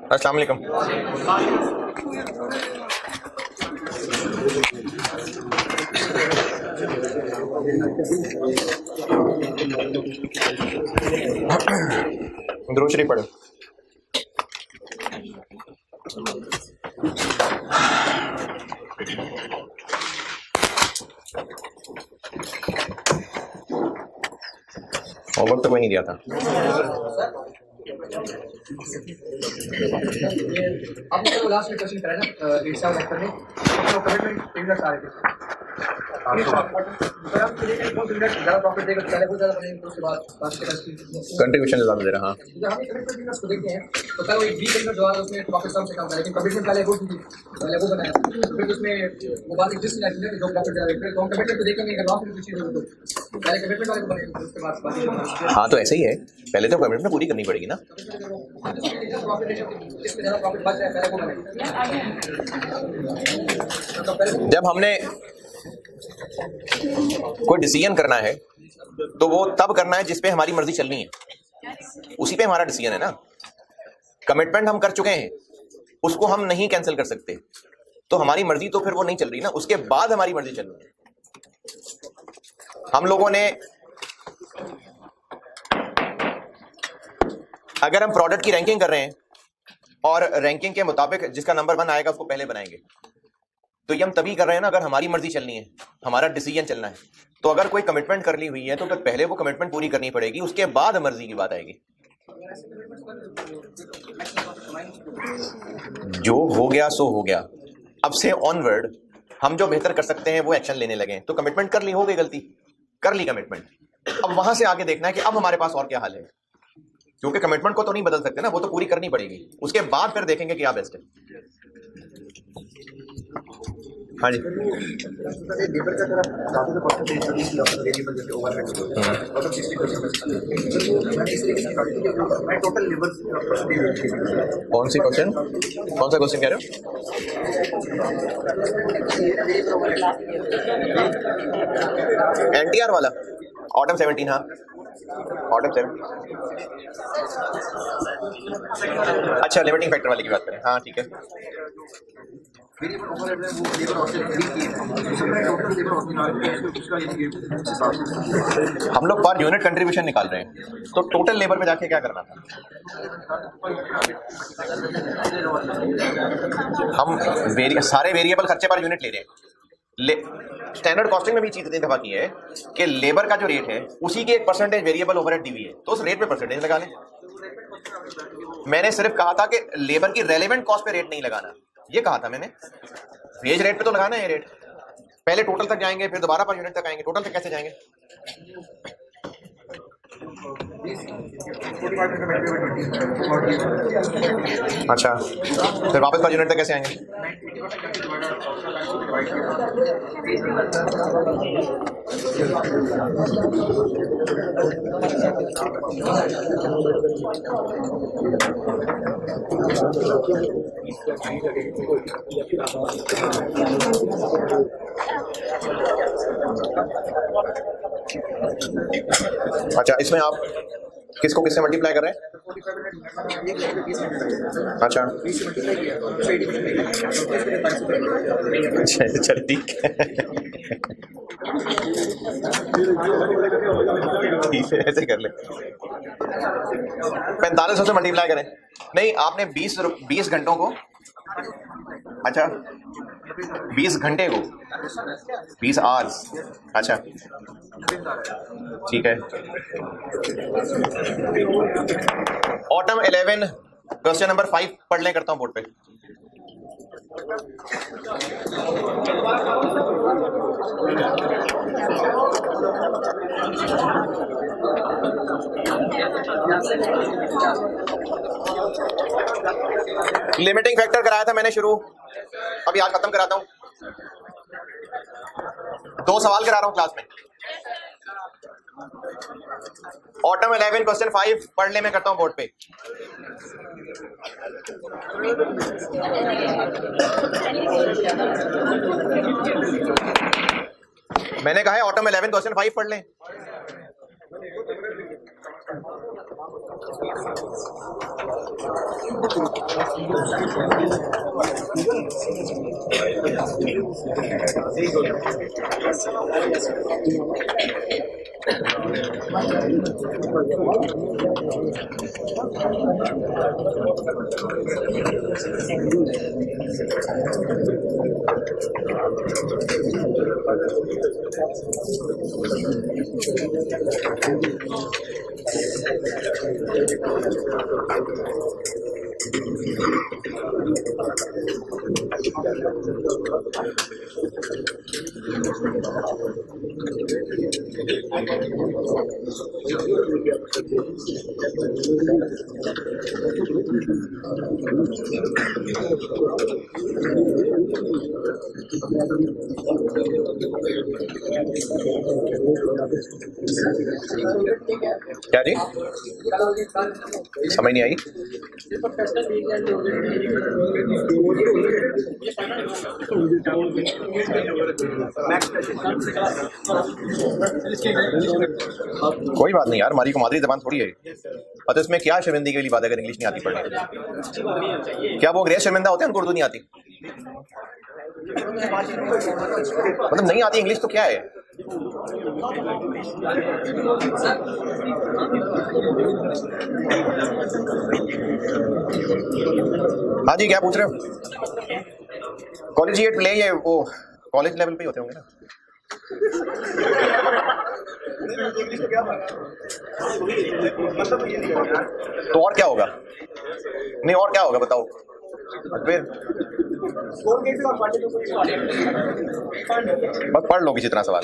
अस्सलाम वालेकुम। दुरूद शरीफ पढ़ो। होमवर्क तो कोई नहीं दिया था। आपने तो लास्ट में क्वेश्चन कराया ना एग्जाम लेक्चर में तो कमिटमेंट पेमेंट्स आ रहे थे। कंट्रीब्यूशन ज़्यादा दे रहा। हाँ, जब हम कमिटमेंट को देखते हैं तो कल वो एक वीक जो है उसमें प्रॉफिट कम से कम था, लेकिन कमिटमेंट पहले वो थी, पहले वो बनाया, फिर उसमें वो बात एग्जिस्ट नहीं है कि जो प्रॉफिट है फिर हम कमिटमेंट को देखेंगे कि लॉस में कुछ चीज़ हो तो पहले कमिटमेंट वाले को बनाएंगे, उसके बाद बाकी। हाँ तो ऐसे ही है, पहले तो कमिटमेंट पूरी करनी पड़ेगी ना। जिसमें ज़्यादा प्रॉफिट बच रहा है पहले वो बनाएंगे। जब हमने कोई डिसीजन करना है तो वो तब करना है जिस पे हमारी मर्जी चलनी है, उसी पे हमारा डिसीजन है ना। कमिटमेंट हम कर चुके हैं, उसको हम नहीं कैंसिल कर सकते, तो हमारी मर्जी तो फिर वो नहीं चल रही ना, उसके बाद हमारी मर्जी चल रही है। हम लोगों ने अगर हम प्रोडक्ट की रैंकिंग कर रहे हैं और रैंकिंग के मुताबिक जिसका नंबर 1 आएगा उसको पहले बनाएंगे, तो ये हम तभी कर रहे हैं ना अगर हमारी मर्जी चलनी है, हमारा डिसीजन चलना है। तो अगर कोई कमिटमेंट कर ली हुई है तो फिर पहले वो कमिटमेंट पूरी करनी पड़ेगी, उसके बाद मर्जी की बात आएगी। जो हो गया सो हो गया, अब से ऑनवर्ड हम जो बेहतर कर सकते हैं वो एक्शन लेने लगे। तो कमिटमेंट कर ली, हो गई गलती, कर ली कमिटमेंट, अब वहां से आगे देखना है कि अब हमारे पास और क्या हाल है, क्योंकि कमिटमेंट को तो नहीं बदल सकते ना, वो तो पूरी करनी पड़ेगी, उसके बाद फिर देखेंगे क्या बेस्ट है। हाँ जी, कौन सी क्वेश्चन, कौन सा क्वेश्चन कह रहे हो? एनटीआर वाला ऑटम 17। हाँ ऑटम 7। अच्छा, लिमिटिंग फैक्टर वाली की बात करें। हाँ ठीक है। हम लोग पर यूनिट कंट्रीब्यूशन निकाल रहे हैं, तो टोटल लेबर पे जाके क्या करना था? हम सारे वेरिएबल खर्चे पर यूनिट ले रहे हैं। स्टैंडर्ड कॉस्टिंग में भी चीज इतनी दफा की है कि लेबर का जो रेट है उसी की एक परसेंटेज वेरिएबल ओवरहेड दी हुई है, तो उस रेट पे परसेंटेज लगा लें। मैंने सिर्फ कहा था कि लेबर की रेलेवेंट कॉस्ट पे रेट नहीं लगाना, ये कहा था मैंने। वेज रेट पे तो लगाना है रेट, पहले टोटल तक जाएंगे फिर दोबारा पर यूनिट तक आएंगे, टोटल तक कैसे जाएंगे? अच्छा, फिर वापस पर यूनिट तक कैसे आएंगे? अच्छा, इसमें आप किसको किससे मल्टीप्लाई कर रहे हैं? अच्छा चल ठीक है, ठीक है ऐसे कर ले। 4500 से मल्टीप्लाई करें। नहीं, आपने 20 घंटों को, अच्छा 20 घंटे को 20 आवर्स, अच्छा ठीक है। ऑटम 11 क्वेश्चन नंबर 5 पढ़ लें, करता हूं बोर्ड पे। लिमिटिंग फैक्टर कराया था मैंने शुरू, अभी आज खत्म कराता हूं। 2 सवाल करा रहा हूं क्लास में। ऑटम 11 क्वेश्चन 5 पढ़ ले, मैं करता हूं बोर्ड पे। मैंने कहा है ऑटम 11 क्वेश्चन 5 पढ़ लें। क्या जी, समझ नहीं आई। कोई बात नहीं यार, हमारी को मादरी जबान थोड़ी है। और तो इसमें क्या शर्मिंदगी वाली बात है अगर इंग्लिश नहीं आती पढ़ने? क्या वो अंग्रेज शर्मिंदा होते हैं, उनको उर्दू नहीं आती? मतलब नहीं आती इंग्लिश तो क्या है? हाँ जी, क्या पूछ रहे हो? कॉलेजिएट प्ले ये वो कॉलेज लेवल पे होते होंगे ना? तो और क्या होगा? नहीं और क्या होगा बताओ फिर? बस पढ़ लो किसी तरह सवाल।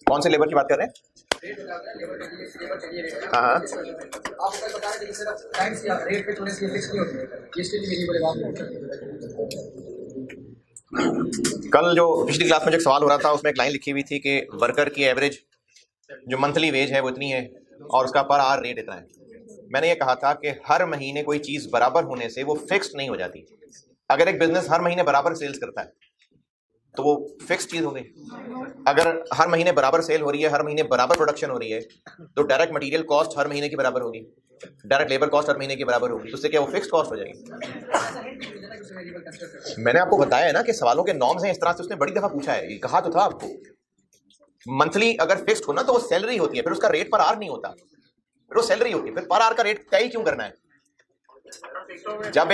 कौन से लेबर की बात कर रहे हैं? हाँ हाँ, कल जो पिछली क्लास में जो सवाल हो रहा था उसमें एक लाइन लिखी हुई थी कि वर्कर की एवरेज जो मंथली वेज है वो इतनी है और उसका पर आवर रेट इतना है। मैंने ये कहा था कि हर महीने कोई चीज़ बराबर होने से वो फिक्स्ड नहीं हो जाती। अगर एक बिजनेस हर महीने बराबर सेल्स करता है तो वो फिक्स चीज़ हो गई। अगर हर महीने बराबर सेल हो रही है, हर महीने बराबर प्रोडक्शन हो रही है, तो डायरेक्ट मटेरियल कॉस्ट हर महीने की बराबर होगी, डायरेक्ट लेबर कॉस्ट हर महीने की बराबर होगी, तो उससे क्या वो फिक्स कॉस्ट हो जाएगी? मैंने आपको बताया है ना कि सवालों के नॉर्म्स हैं इस तरह से, उसने बड़ी दफा पूछा है, कहा तो था आपको। मंथली अगर फिक्स्ड हो ना तो वो सैलरी होती है, फिर उसका रेट पर आवर नहीं होता, फिर वो सैलरी होती है। फिर पर आवर का रेट तय क्यों करना है? जब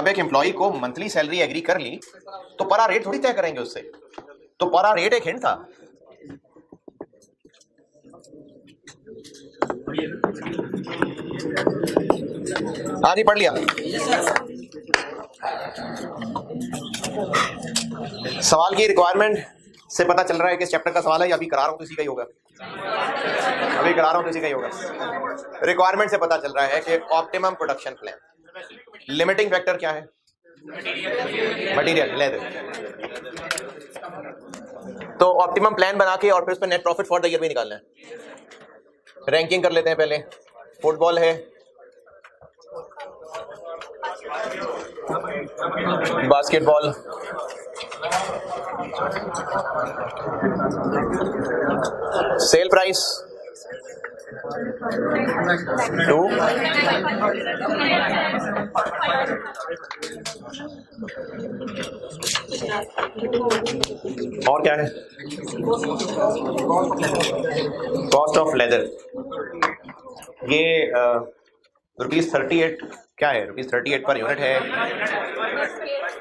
एक एम्प्लॉय को मंथली सैलरी एग्री कर ली तो पर आवर रेट थोड़ी तय करेंगे उससे, तो पर आवर रेट एक हिंट था। हाँ जी, पढ़ लिया। सवाल की रिक्वायरमेंट से पता चल रहा है कि इस चैप्टर का सवाल है या अभी करा रहा हूं तो इसी का ही होगा। अभी करा रहा हूं, किसी का ही होगा। रिक्वायरमेंट से पता चल रहा है कि optimum production plan, limiting factor क्या है? Material, leather. तो ऑप्टिमम प्लान बना के और फिर उस पर net profit for the year भी निकालना है। रैंकिंग कर लेते हैं पहले। फुटबॉल है, बास्केटबॉल, सेल प्राइस 2, और क्या है? कॉस्ट ऑफ लेदर, ये ₹38 क्या है? ₹38 पर यूनिट है।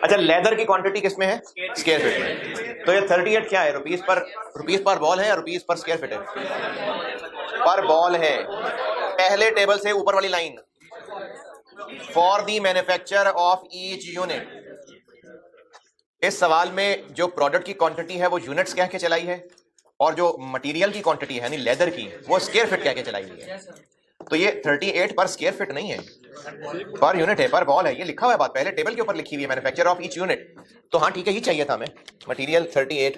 अच्छा, लेदर की क्वांटिटी किस में है? स्क्वायर फीट में। तो ये 38 क्या है? रुपीस पर बॉल है या रुपीस पर स्क्वायर फीट है? पर बॉल है। पहले टेबल से ऊपर वाली line, for the manufacture of each unit. इस सवाल में जो प्रोडक्ट की क्वांटिटी है वो यूनिट्स कह के चलाई है, और जो मटेरियल की क्वांटिटी है यानी लेदर की, वो स्क्वायर फीट कह के चलाई हुई है। तो ये 38 पर स्क्वायर फीट नहीं है, पर यूनिट है, पर बॉल है। ये लिखा हुआ है, बात पहले टेबल के ऊपर लिखी हुई है, मैन्युफैक्चर ऑफ ईच यूनिट। तो हाँ ठीक है, ये चाहिए था हमें। मटेरियल 38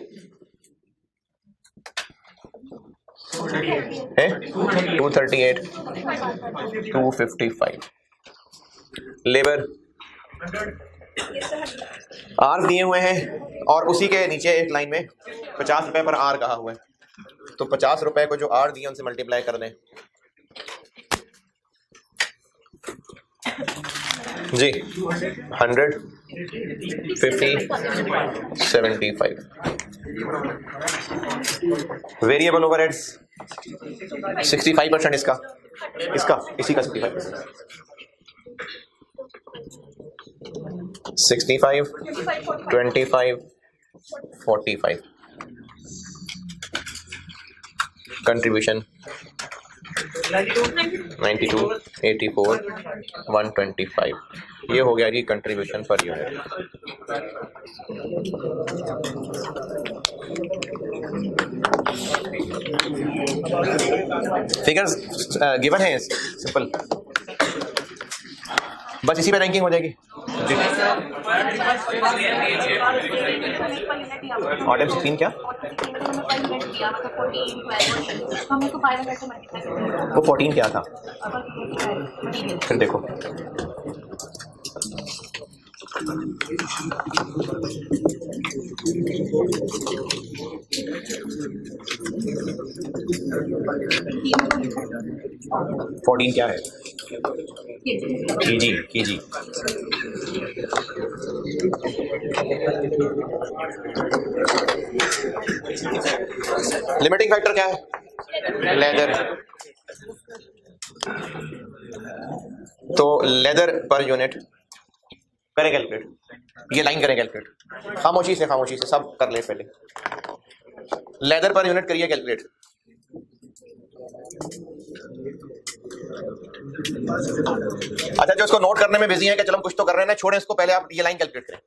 है, 238, 255। लेबर आर दिए हुए हैं, और उसी के नीचे एक लाइन में 50 रुपए पर आर कहा हुआ है। तो 50 रुपए को जो आर दिए उनसे मल्टीप्लाई कर दें जी। 100, 50, 75। वेरिएबल ओवरहेड्स 65% इसका इसी का 65%। 65, 25, 45। कंट्रीब्यूशन 92, 84, 125। ये हो गया जी contribution per unit. Figures given है, सिंपल, बस इसी पे रैंकिंग हो जाएगी। ऑटम 16 क्या? वो 14 क्या था? फिर देखो, फोर्टीन क्या है? केजी। लिमिटिंग फैक्टर क्या है? लेदर। तो लेदर पर यूनिट करें कैलकुलेट, ये लाइन करें कैलकुलेट, खामोशी से सब कर ले पहले। लेदर पर यूनिट करिए कैलकुलेट। अच्छा, जो इसको नोट करने में बिजी है कि चलो हम कुछ तो कर रहे हैं ना, छोड़ें इसको, पहले आप ये लाइन कैलकुलेट करें।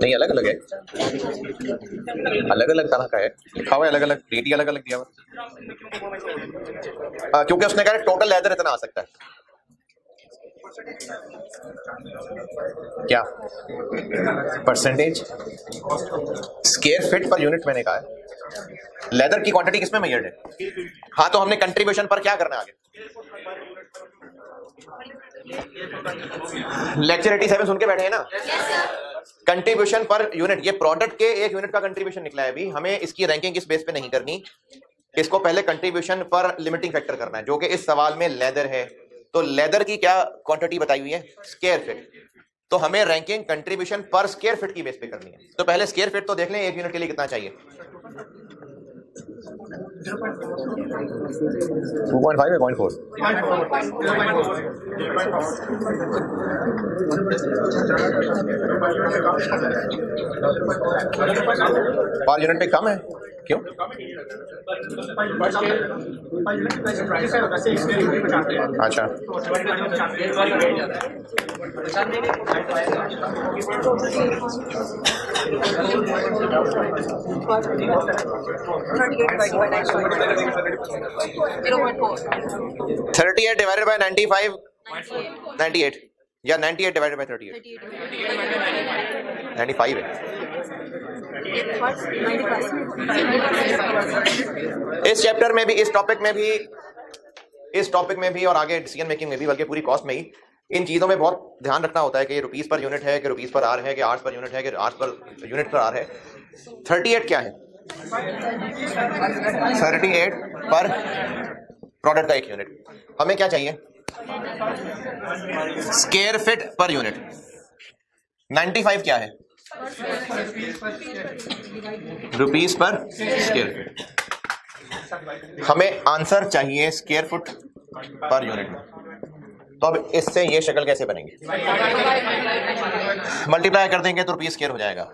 नहीं, अलग अलग है, अलग अलग तरह का है, लिखा हुआ है अलग अलग, रेट ही अलग अलग दिया हुआ, क्योंकि उसने कहा टोटल लेदर इतना आ सकता है। क्या percentage? Square feet per unit मैंने कहा है। लेदर की क्वांटिटी किसमें मेजर्ड है? हाँ, तो हमने कंट्रीब्यूशन पर क्या करना है आगे? लेक्चर 87 सुन के बैठे हैं ना? कंट्रीब्यूशन पर यूनिट, ये प्रोडक्ट के एक यूनिट का कंट्रीब्यूशन निकला है। अभी हमें इसकी रैंकिंग किस बेस पे नहीं करनी, इसको पहले कंट्रीब्यूशन पर लिमिटिंग फैक्टर करना है, जो कि इस सवाल में लेदर है। तो लेदर की क्या क्वांटिटी बताई हुई है? Square feet. तो हमें रैंकिंग कंट्रीब्यूशन पर स्क्वायर फीट की बेस पे करनी है। तो पहले स्क्वायर फीट तो देख लें, 1 यूनिट के लिए कितना चाहिए। 2.5 या 0.4? पर यूनिट पे कम है, क्यों? अच्छा, $0.4. 38 डिवाइडेड बाय 95, 98 या 98 डिवाइडेड बाय 38, 95 है। इस चैप्टर में भी, इस टॉपिक में भी और आगे डिसीजन मेकिंग में भी, बल्कि पूरी कॉस्ट में ही इन चीज़ों में बहुत ध्यान रखना होता है कि ये रुपीस पर यूनिट है कि रुपीस पर आर है कि आर्स पर यूनिट है कि आर्स पर यूनिट पर आर है। 38 क्या है? 38 पर प्रोडक्ट का 1 यूनिट। हमें क्या चाहिए? Square feet per unit. 95 क्या है? रुपीस पर स्क्वायर फीट। हमें आंसर चाहिए स्क्वायर फुट पर यूनिट में। तो अब इससे ये शक्ल कैसे बनेगी? मल्टीप्लाई कर देंगे तो रुपीस स्क्वायर हो जाएगा।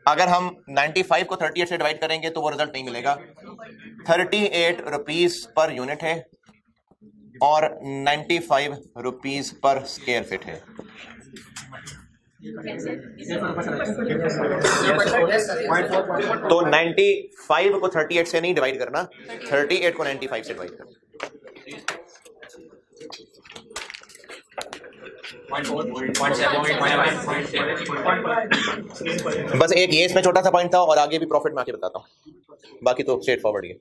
अगर हम 95 को 38 से डिवाइड करेंगे तो वो रिजल्ट नहीं मिलेगा। 38 रुपीस पर यूनिट है और 95 रुपीस पर स्क्वायर फीट है। तो 95 को 38 से नहीं डिवाइड करना, 38 को 95 से डिवाइड करना। बस एक ये इसमें छोटा सा पॉइंट था और आगे भी प्रॉफिट में आके बताता हूँ, बाकी तो स्ट्रेट फॉरवर्ड ही है।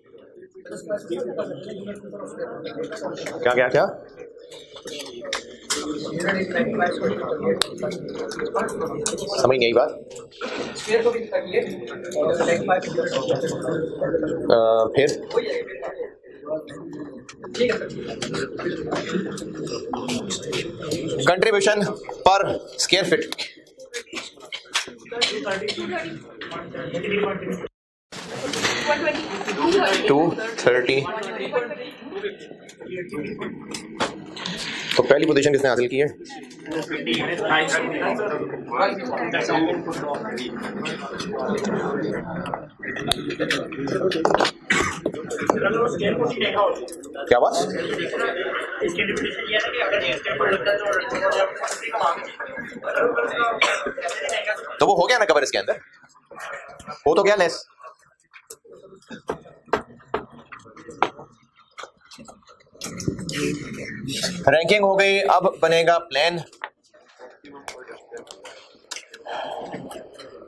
क्या क्या क्या? समझ नहीं आई बात। फिर कंट्रीब्यूशन पर स्क्वायर फीट 230। तो पहली पोजीशन किसने हासिल की है? क्या बात? तो वो हो गया ना कवर इसके अंदर, हो तो गया लेस। रैंकिंग हो गई, अब बनेगा प्लान,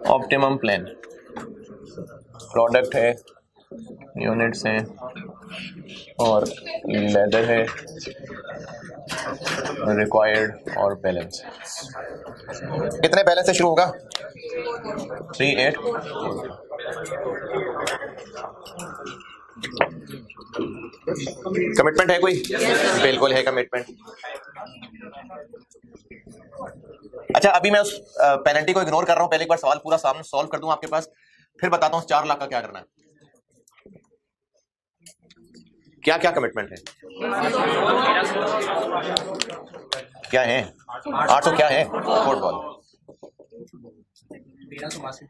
ऑप्टिमम प्लान। प्रोडक्ट है, यूनिट्स हैं और लेदर है, रिक्वायर्ड और बैलेंस। कितने बैलेंस से शुरू होगा? 38। कमिटमेंट है कोई? बिल्कुल है कमिटमेंट। अच्छा, अभी मैं उस पेनल्टी को इग्नोर कर रहा हूं, पहले एक बार सवाल पूरा सामने सॉल्व कर दूं आपके पास, फिर बताता हूं 4 लाख का क्या करना है। क्या क्या कमिटमेंट है? क्या है? 800 क्या है? फुटबॉल।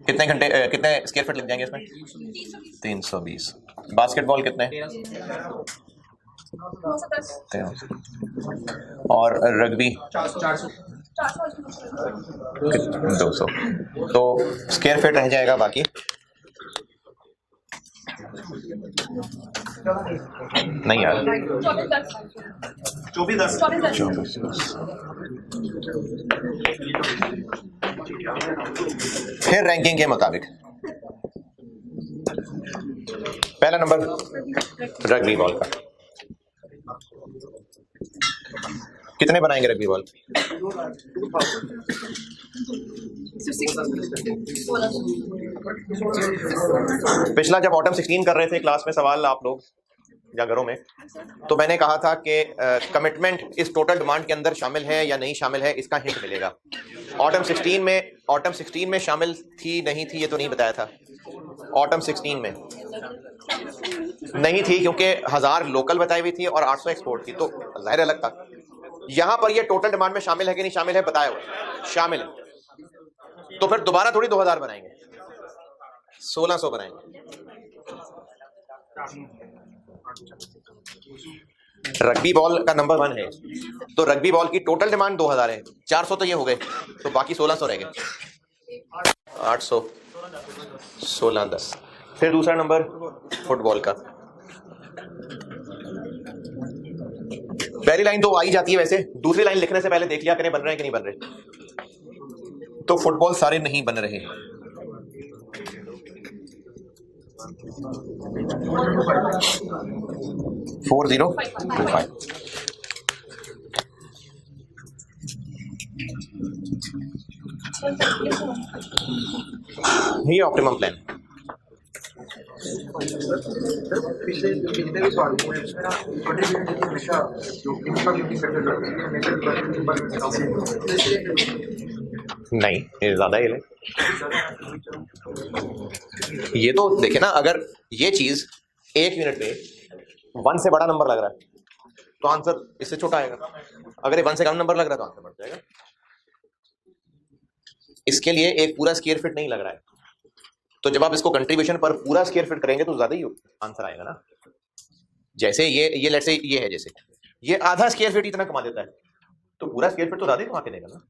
कितने घंटे, कितने स्क्वायर फीट लग जाएंगे इसमें? 320। बास्केटबॉल कितने? 300। और रग्बी 200। तो स्क्वायर फीट रह जाएगा बाकी। नहीं यार, 24 फिर रैंकिंग के मुताबिक पहला नंबर रग्बी बॉल का। कितने बनाएंगे रग्बी बॉल? पिछला जब ऑटम 16 कर रहे थे क्लास में सवाल आप लोग, या घरों में, तो मैंने कहा था कि कमिटमेंट इस टोटल डिमांड के अंदर शामिल है या नहीं शामिल है, इसका हिंट मिलेगा। ऑटम 16 में शामिल थी नहीं थी ये तो नहीं बताया था। ऑटम 16 में नहीं थी क्योंकि 1000 लोकल बताई हुई थी और 800 एक्सपोर्ट थी, तो जाहिर अलग था। यहां पर ये टोटल डिमांड में शामिल है कि नहीं शामिल है, बताया हुआ शामिल है, तो फिर दोबारा थोड़ी 2000 बनाएंगे, 1600 बनाएंगे। रग्बी बॉल का नंबर 1 है, तो रग्बी बॉल की टोटल डिमांड 2000 है, 400 तो ये हो गए, तो बाकी 1600 रह गए, 800 16 10। फिर दूसरा नंबर फुटबॉल का, पहली लाइन तो आई जाती है वैसे, दूसरी लाइन लिखने से पहले देख लिया करें बन रहे हैं कि नहीं बन रहे। तो फुटबॉल सारे नहीं बन रहे। फोर 025 ये ऑप्टिमम प्लान। पिछले जितने भी सवाल हुए छोटे हमेशा जो इनका भी फैक्टर नहीं, ये ज्यादा ही है। ये तो देखे ना, अगर ये चीज 1 यूनिट में 1 से बड़ा नंबर लग रहा है तो आंसर इससे छोटा आएगा, अगर ये 1 से कम नंबर लग रहा है तो आंसर बढ़ जाएगा। इसके लिए एक पूरा स्क्वायर फीट नहीं लग रहा है, तो जब आप इसको कंट्रीब्यूशन पर पूरा स्क्वायर फीट करेंगे तो ज्यादा ही आंसर आएगा ना। जैसे ये लेट्स से ये है, जैसे ये आधा स्क्वायर फीट इतना कमा देता है, तो पूरा स्क्वायर फीट तो ज्यादा ही कमा के देगा ना।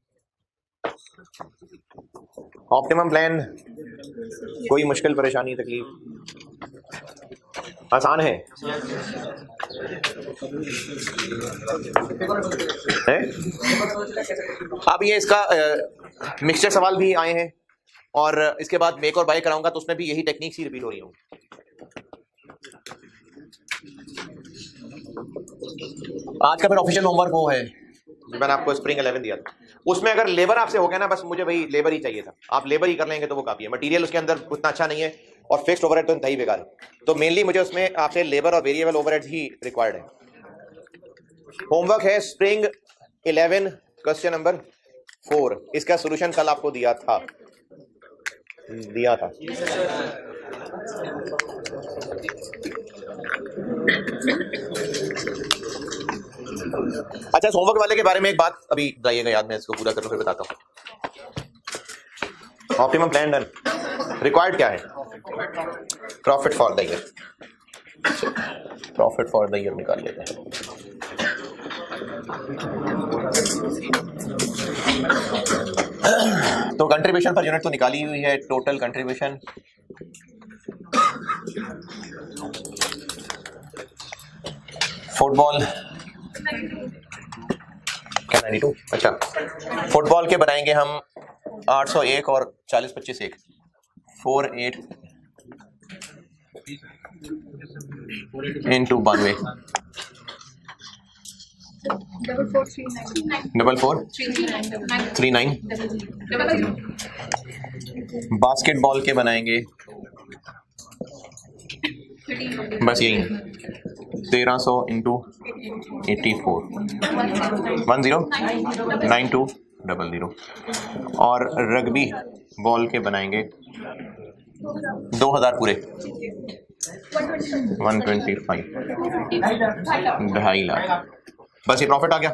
ऑप्टिमम प्लान, कोई मुश्किल परेशानी तकलीफ, आसान है, अब ये इसका मिक्सचर सवाल भी आए हैं और इसके बाद मेक और बाय कराऊंगा तो उसमें भी यही टेक्निक ही रिपीट हो रही होंगी। आज का फिर ऑफिशियल होमवर्क वो है जो मैंने आपको स्प्रिंग 11 दिया था, उसमें अगर लेबर आपसे हो गया ना, बस मुझे भाई लेबर ही चाहिए था, आप लेबर ही कर लेंगे तो वो काफी है। मटेरियल उसके अंदर उतना अच्छा नहीं है और फिक्स्ड ओवरहेड तो इंतहाई बेकार है, तो मेनली मुझे उसमें आपसे लेबर और वेरिएबल ओवरहेड ही रिक्वायर्ड है। होमवर्क है स्प्रिंग 11 क्वेश्चन नंबर 4, इसका सोल्यूशन कल आपको दिया था। अच्छा, होमवर्क वाले के बारे में एक बात अभी जाइएगा याद, मैं इसको पूरा कर लूं फिर बताता हूँ। ऑप्टिमम प्लान डन, रिक्वायर्ड क्या है? Profit for the year, profit for the year निकाल लेते हैं। तो कंट्रीब्यूशन पर यूनिट तो निकाली हुई है, टोटल कंट्रीब्यूशन फुटबॉल 92। अच्छा, फुटबॉल के बनाएंगे हम 801 और 40-25 एक 48 इंटू 92 4439 बास्केटबॉल के बनाएंगे बस यही 1300 इंटू 84 109200 और रग्बी बॉल के बनाएंगे 2000 पूरे 125 2.5 लाख। बस ये प्रॉफिट आ गया।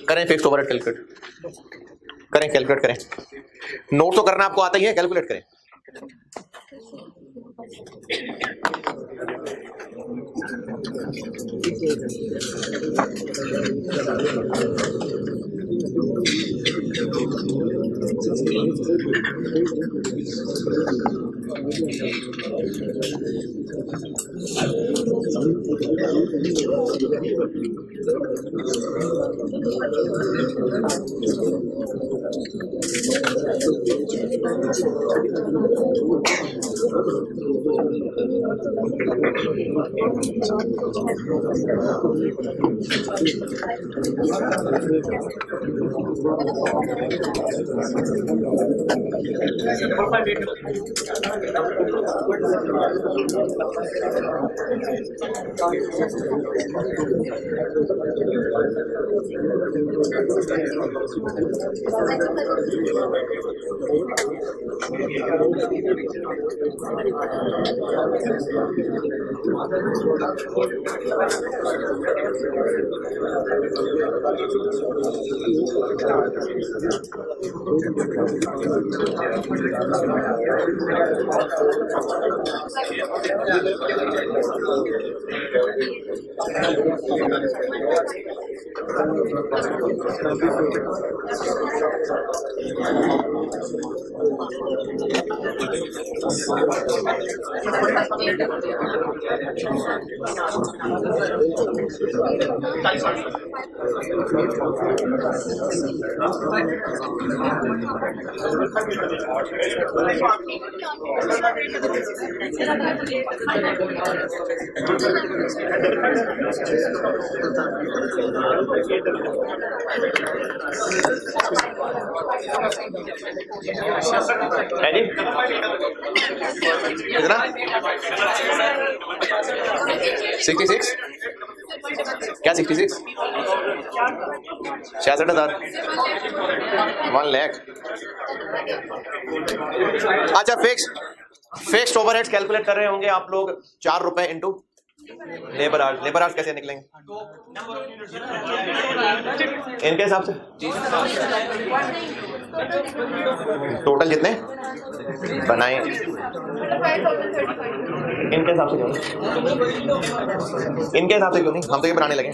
करें फिक्स्ड ओवरहेड कैलकुलेट करें। नोट तो करना आपको आता ही है, कैलकुलेट करें। है जी कितना 66 क्या 66 66,000 1 लाख। अच्छा फिक्स्ड ओवरहेड्स कैलकुलेट कर रहे होंगे आप लोग 4 रुपए इंटू लेबर आवर्स कैसे निकलेंगे इनके हिसाब से? टोटल जितने बनाए इनके हिसाब से क्यों नहीं? इनके हिसाब से क्यों नहीं? हम तो ये बनाने लगे।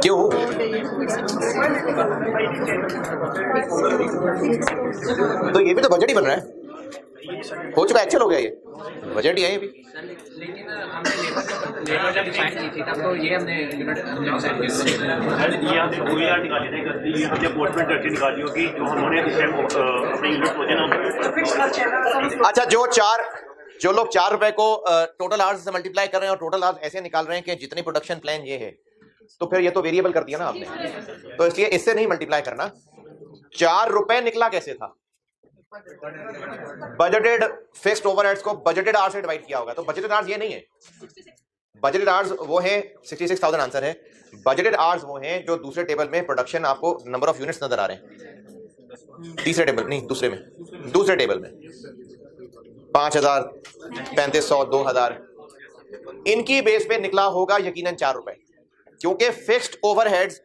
क्यों? तो ये भी तो बजट ही बन रहा है, हो चुका, एक्चुअल हो गया, ये बजट ही है ये भी। लेकिन हमने लेबर जब डिफाइन की थी तब तो ये हमने यूनिट निकाली थी, हमने पोस्टमेंट करके निकाली होगी जो हमने अपने यूनिट होते ना। अच्छा, जो लोग 4 रुपए को टोटल आवर्स से मल्टीप्लाई कर रहे हैं और टोटल आवर्स ऐसे निकाल रहे हैं कि जितनी प्रोडक्शन प्लान ये है, तो फिर ये तो वेरिएबल कर दिया ना आपने, तो इसलिए इससे नहीं मल्टीप्लाई करना। 4 रुपए निकला कैसे था? बजटेड फिक्स्ड ओवरहेड्स को बजटेड आवर्स से डिवाइड किया होगा, तो बजटेड आवर्स ये नहीं है। बजटेड आवर्स वो है 66,000 आंसर है। बजटेड आवर्स वो हैं जो दूसरे टेबल में प्रोडक्शन आपको नंबर ऑफ यूनिट्स नजर आ रहे हैं। तीसरे टेबल नहीं, दूसरे टेबल में 5,000 3500 2,000 इनकी बेस पे निकला होगा यकीनन 4 रुपए, क्योंकि फिक्स्ड ओवरहेड्स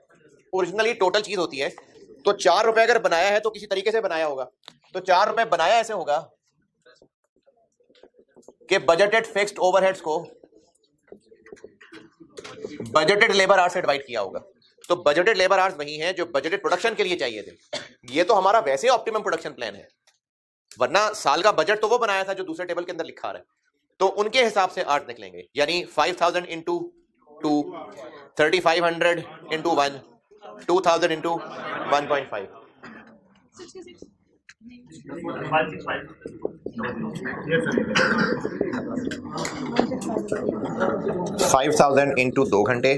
ओरिजिनली टोटल चीज होती है। तो 4 रुपए अगर बनाया है तो किसी तरीके से बनाया होगा, तो 4 रुपए बनाया ऐसे होगा कि बजटेड फिक्स्ड ओवरहेड्स को बजटेड लेबर आवर्स से डिवाइड किया होगा। तो बजटेड लेबर आवर्स वही हैं जो बजटेड प्रोडक्शन के लिए चाहिए थे। ये तो हमारा वैसे ऑप्टिमम प्रोडक्शन प्लान है, वरना साल का बजट तो वो बनाया था जो दूसरे टेबल के अंदर लिखा रहा है, तो उनके हिसाब से आर्ट निकलेंगे। यानी 5,000 इंटू 2, 3,500 इंटू 1, 2,000 इंटू 1.5, 5,000 इंटू 2 घंटे,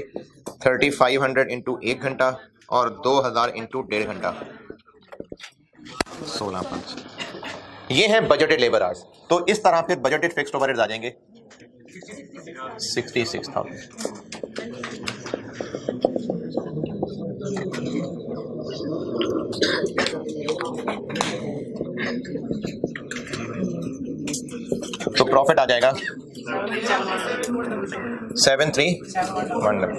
3,500 इंटू 1 घंटा और 2,000 इंटू 1.5 घंटा, 16,500। ये है बजटेड लेबर आवर्स। तो इस तरह फिर बजटेड फिक्स्ड ओवरहेड्स आ जाएंगे 66,000। तो प्रॉफिट आ जाएगा 7,310।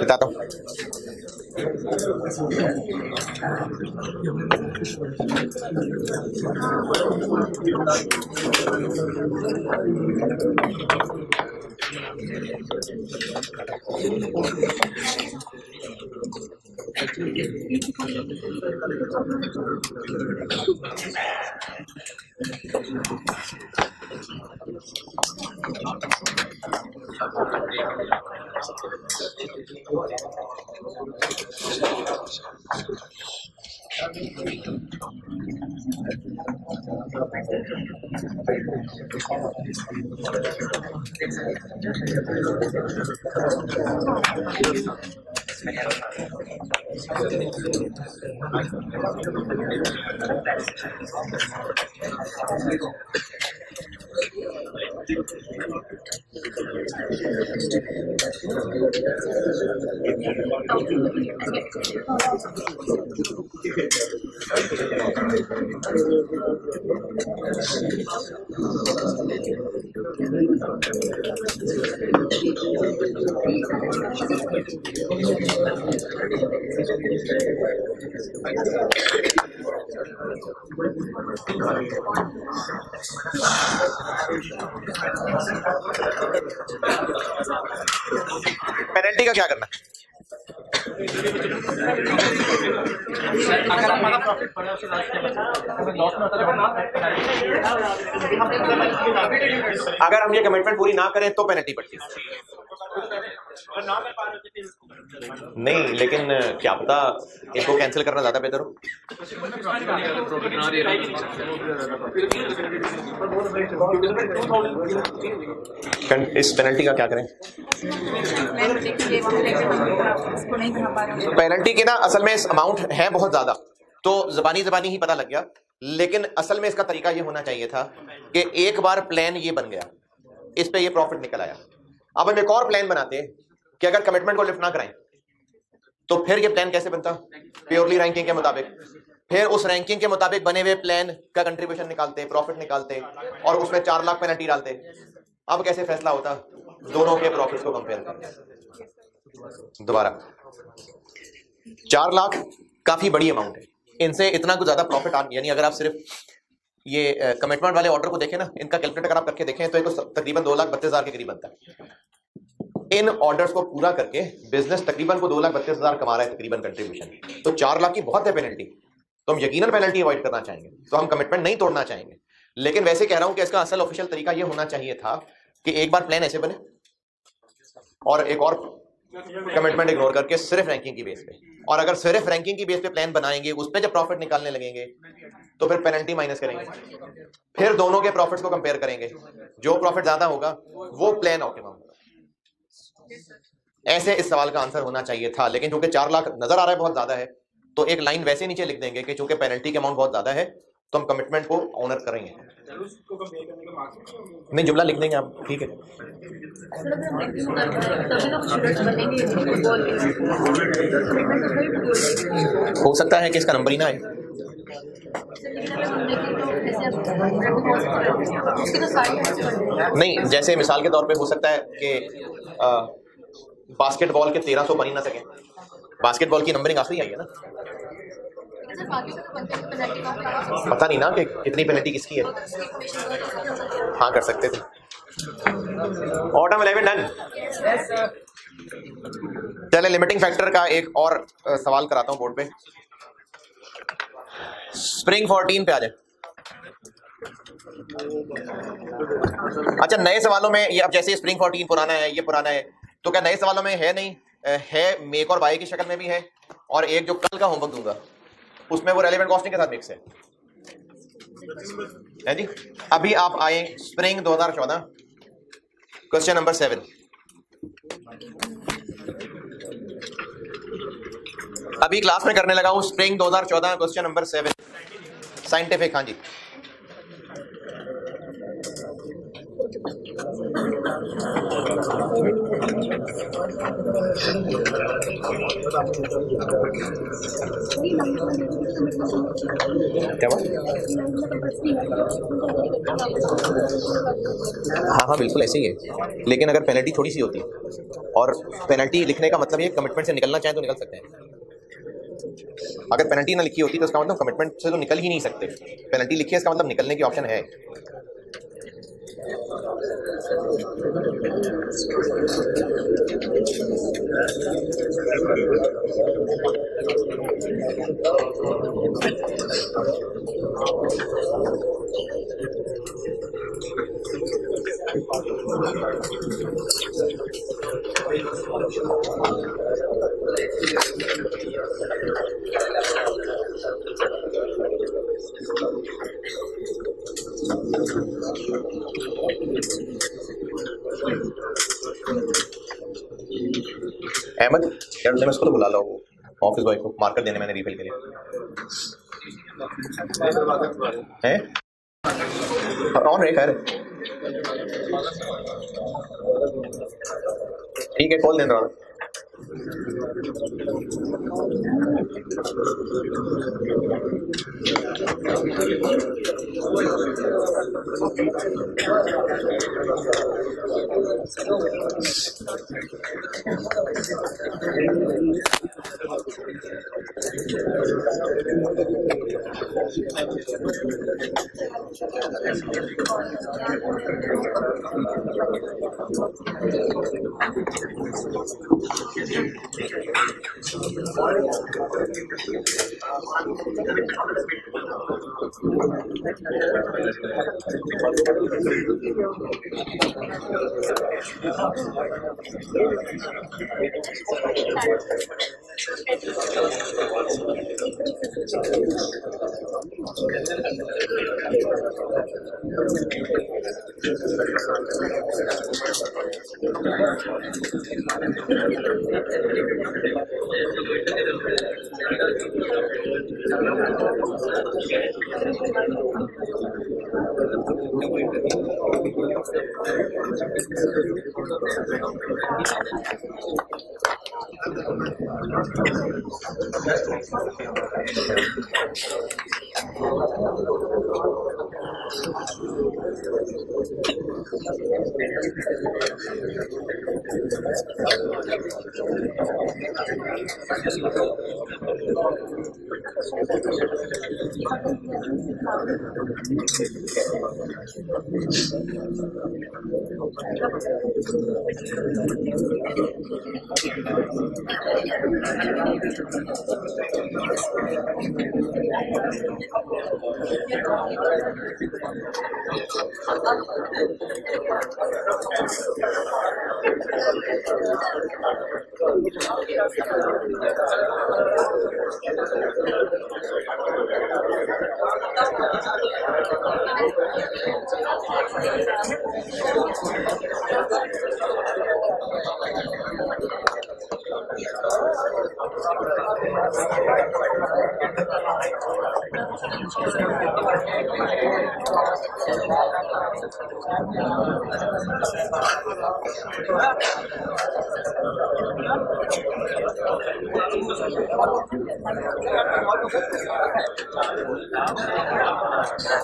बताता हूँ। पेनल्टी का क्या करना? अगर हमारा प्रॉफिट बढ़ा उसके लॉस में अगर हम ये कमिटमेंट पूरी ना करें तो पेनल्टी पड़ती है। नहीं, लेकिन क्या पता इसको कैंसिल करना ज्यादा बेहतर हो। इस पेनल्टी का क्या करें? पेनल्टी के ना असल में इस अमाउंट है बहुत ज्यादा, तो जबानी ही पता लग गया, लेकिन असल में इसका तरीका ये होना चाहिए था कि एक बार प्लान ये बन गया, इस पे ये प्रॉफिट निकल आया, अब हम एक और प्लान बनाते हैं कि अगर कमिटमेंट को लिफ्ट ना कराएं तो फिर ये प्लान कैसे बनता? प्योरली रैंकिंग के मुताबिक। फिर उस रैंकिंग के मुताबिक बने हुए प्लान का कंट्रीब्यूशन निकालते, प्रॉफिट निकालते और उसमें 4 लाख पेनल्टी डालते। अब कैसे फैसला होता? दोनों के प्रॉफिट को कंपेयर करके। दोबारा 4 लाख काफी बड़ी अमाउंट है, इनसे इतना कुछ ज्यादा प्रॉफिट यानी अगर आप सिर्फ ये कमिटमेंट वाले ऑर्डर को देखें ना, इनका कैलकुलेट अगर आप करके देखें तो तकरीबन 2,32,000 के करीब बनता है। इन ऑर्डर्स को पूरा करके बिजनेस तकरीबन को 2,32,000 कमा रहा है तकरीबन कंट्रीब्यूशन, तो 4 लाख की बहुत है पेनल्टी, तो हम यकीनन पेनल्टी अवॉइड करना चाहेंगे, तो हम कमिटमेंट नहीं तोड़ना चाहेंगे। लेकिन वैसे कह रहा हूं कि इसका असल ऑफिशियल तरीका यह होना चाहिए था कि एक बार प्लान ऐसे बने और एक और कमिटमेंट इग्नोर करके सिर्फ रैंकिंग की बेस पे, और अगर सिर्फ रैंकिंग की बेस पे प्लान बनाएंगे, उस पर जब प्रॉफिट निकालने लगेंगे तो फिर पेनल्टी माइनस करेंगे, फिर दोनों के प्रॉफिट्स को कंपेयर करेंगे, जो प्रॉफिट ज्यादा होगा वो प्लान ऑप्टिमम होगा। ऐसे इस सवाल का आंसर होना चाहिए था, लेकिन चूंकि 4 लाख नजर आ रहा है बहुत ज्यादा है, तो एक लाइन वैसे नीचे लिख देंगे कि चूंकि पेनल्टी के अमाउंट बहुत ज्यादा है तो हम कमिटमेंट को ऑनर करेंगे। नहीं, जुमला लिख देंगे आप, ठीक है। हो सकता है कि इसका नंबर ही ना आए। नहीं, जैसे मिसाल के तौर पे हो सकता है कि बास्केटबॉल के 1300 बन ही ना सके, बास्केटबॉल की नंबरिंग आखिरी आई है ना, पता नहीं ना कि कितनी पेनल्टी किसकी है। हाँ, कर सकते थे। Autumn 11 done. चले लिमिटिंग फैक्टर का एक और सवाल कराता हूं बोर्ड पे। स्प्रिंग 14 पे आ जाए। अच्छा, नए सवालों में ये अब जैसे स्प्रिंग 14 पुराना है, ये पुराना है, तो क्या नए सवालों में है? नहीं है, मेक और बाय की शक्ल में भी है, और एक जो कल का होमवर्क दूंगा उसमें वो रेलेवेंट कॉस्टिंग के साथ मिक्स है जी। अभी आप आए स्प्रिंग 2014 क्वेश्चन नंबर 7। अभी क्लास में करने लगा हूं स्प्रिंग 2014 क्वेश्चन नंबर 7 साइंटिफिक। हाँ जी, क्या बात? हाँ, बिल्कुल ऐसे ही है, लेकिन अगर पेनल्टी थोड़ी सी होती है, और पेनल्टी लिखने का मतलब ये कमिटमेंट से निकलना चाहे तो निकल सकते हैं। अगर पेनल्टी ना लिखी होती तो इसका मतलब कमिटमेंट से तो निकल ही नहीं सकते, पेनल्टी लिखी है इसका मतलब निकलने की ऑप्शन है। अहमद यार मैं इसको तो बुला लो, ऑफिस बॉय को मार्कर देने मैंने रिफिल के लिए है ऑन रहे। खैर ठीक है, कॉल देना।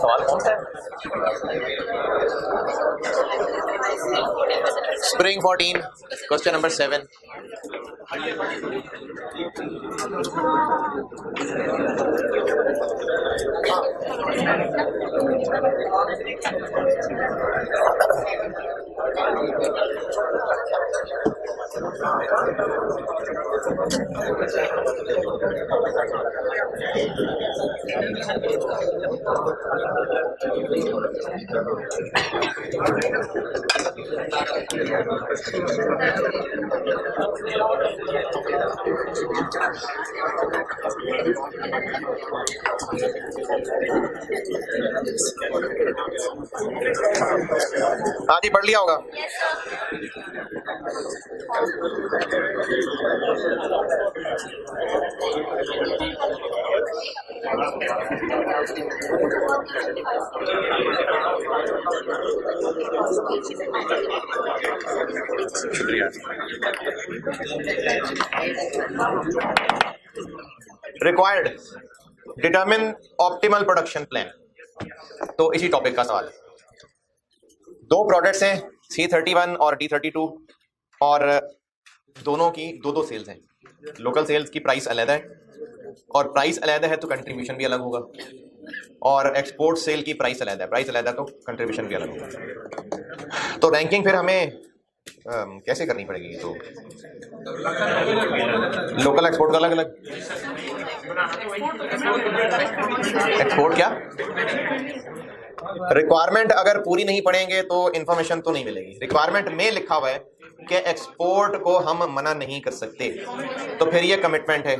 सवाल कौन सा है? Spring 14 question number 7। हाँ जी, पढ़ लिया होगा। शुक्रिया। Required determine optimal production plan. तो इसी टॉपिक का सवाल है। दो प्रोडक्ट्स हैं C31 और D32 और दोनों की दो सेल्स हैं। लोकल सेल्स की प्राइस अलग है और प्राइस अलग है तो कंट्रीब्यूशन भी अलग होगा। और एक्सपोर्ट सेल की प्राइस अलग है, प्राइस अलग है तो कंट्रीब्यूशन भी अलग होगा। तो रैंकिंग फिर हमें कैसे करनी पड़ेगी? तो लोकल एक्सपोर्ट का अलग अलग, एक्सपोर्ट क्या रिक्वायरमेंट अगर पूरी नहीं पढ़ेंगे तो इंफॉर्मेशन तो नहीं मिलेगी। रिक्वायरमेंट में लिखा हुआ है कि एक्सपोर्ट को हम मना नहीं कर सकते, तो फिर ये कमिटमेंट है।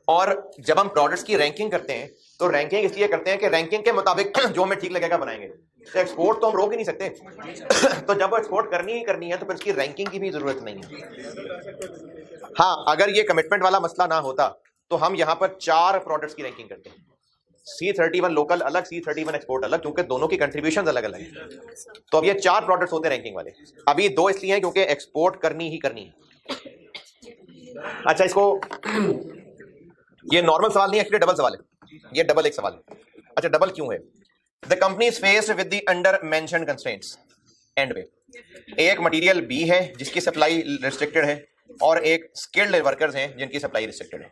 और जब हम प्रोडक्ट्स की रैंकिंग करते हैं तो रैंकिंग इसलिए करते हैं कि रैंकिंग के मुताबिक जो हमें ठीक लगेगा बनाएंगे। तो एक्सपोर्ट तो हम रोक ही नहीं सकते तो जब वो एक्सपोर्ट करनी ही करनी है तो फिर उसकी रैंकिंग की भी जरूरत नहीं है। हाँ, अगर ये कमिटमेंट वाला मसला ना होता तो हम यहाँ पर 4 प्रोडक्ट्स की रैंकिंग करते हैं। C31 लोकल अलग, C31 एक्सपोर्ट अलग, क्योंकि दोनों की कंट्रीब्यूशन अलग अलग है। तो अब ये 4 प्रोडक्ट्स होते हैं रैंकिंग वाले। अभी 2 इसलिए हैं क्योंकि एक्सपोर्ट करनी ही करनी है। अच्छा, इसको ये नॉर्मल सवाल नहीं है, एक्चुअली डबल सवाल है, ये डबल एक सवाल है। अच्छा, डबल क्यों है? The company is faced with the under mentioned constraints and में एक मटेरियल बी है जिसकी सप्लाई रिस्ट्रिक्टेड है और एक स्किल्ड वर्कर्स हैं जिनकी सप्लाई रिस्ट्रिक्टेड है।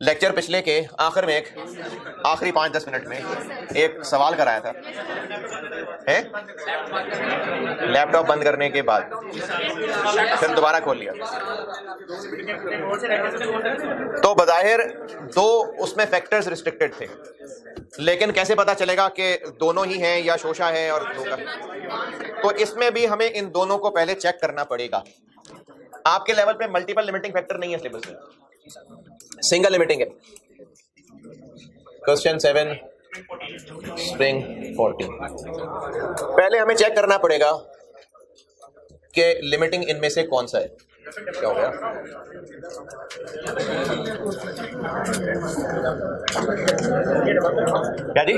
लेक्चर पिछले के आखिर में आखिरी 5-10 मिनट में एक सवाल कराया था, है लैपटॉप बंद करने के बाद फिर दोबारा खोल लिया। तो बज़ाहिर 2 उसमें फैक्टर्स रिस्ट्रिक्टेड थे, लेकिन कैसे पता चलेगा कि दोनों ही हैं या शोशा है और धोखा? तो इसमें भी हमें इन दोनों को पहले चेक करना पड़ेगा। आपके लेवल पे मल्टीपल लिमिटिंग फैक्टर नहीं है सिलेबस में, सिंगल लिमिटिंग है। Question 7 spring 14। पहले हमें चेक करना पड़ेगा कि लिमिटिंग इनमें से कौन सा है। क्या हो गया? क्या जी?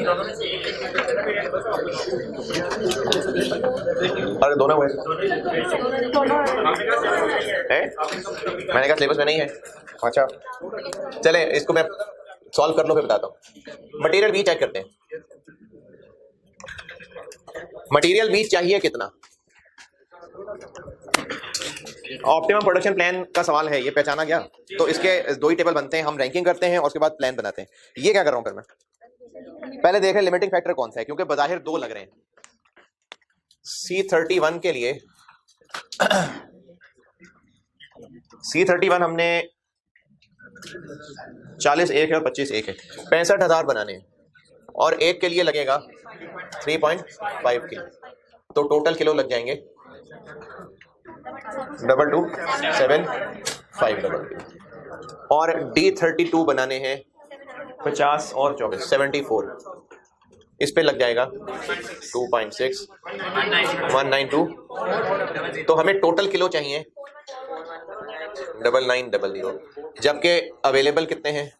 अरे दोनों हुए है? मैंने कहा सिलेबस में नहीं है। अच्छा चले, इसको मैं सॉल्व कर लो फिर बताता हूँ। मटेरियल बी चेक करते हैं। मटेरियल बी चाहिए कितना? ऑप्टिमम प्रोडक्शन प्लान का सवाल है, ये पहचाना गया। तो इसके 2 ही टेबल बनते हैं, हम रैंकिंग करते हैं और उसके बाद प्लान बनाते हैं। ये क्या कर रहा हूं फिर मैं? पहले देख रहे हैं लिमिटिंग फैक्टर कौन सा है, क्योंकि बज़ाहिर 2 लग रहे हैं। C31 के लिए C31 हमने 40 एक है और 25 एक है, 65,000 बनाने हैं और एक के लिए लगेगा 3.5 किलो, तो टोटल किलो लग जाएंगे 22,7,5 और D32 बनाने हैं 50 और 24 74, इस पे लग जाएगा 2.6 192। तो हमें टोटल किलो चाहिए 9900, जबकि अवेलेबल कितने हैं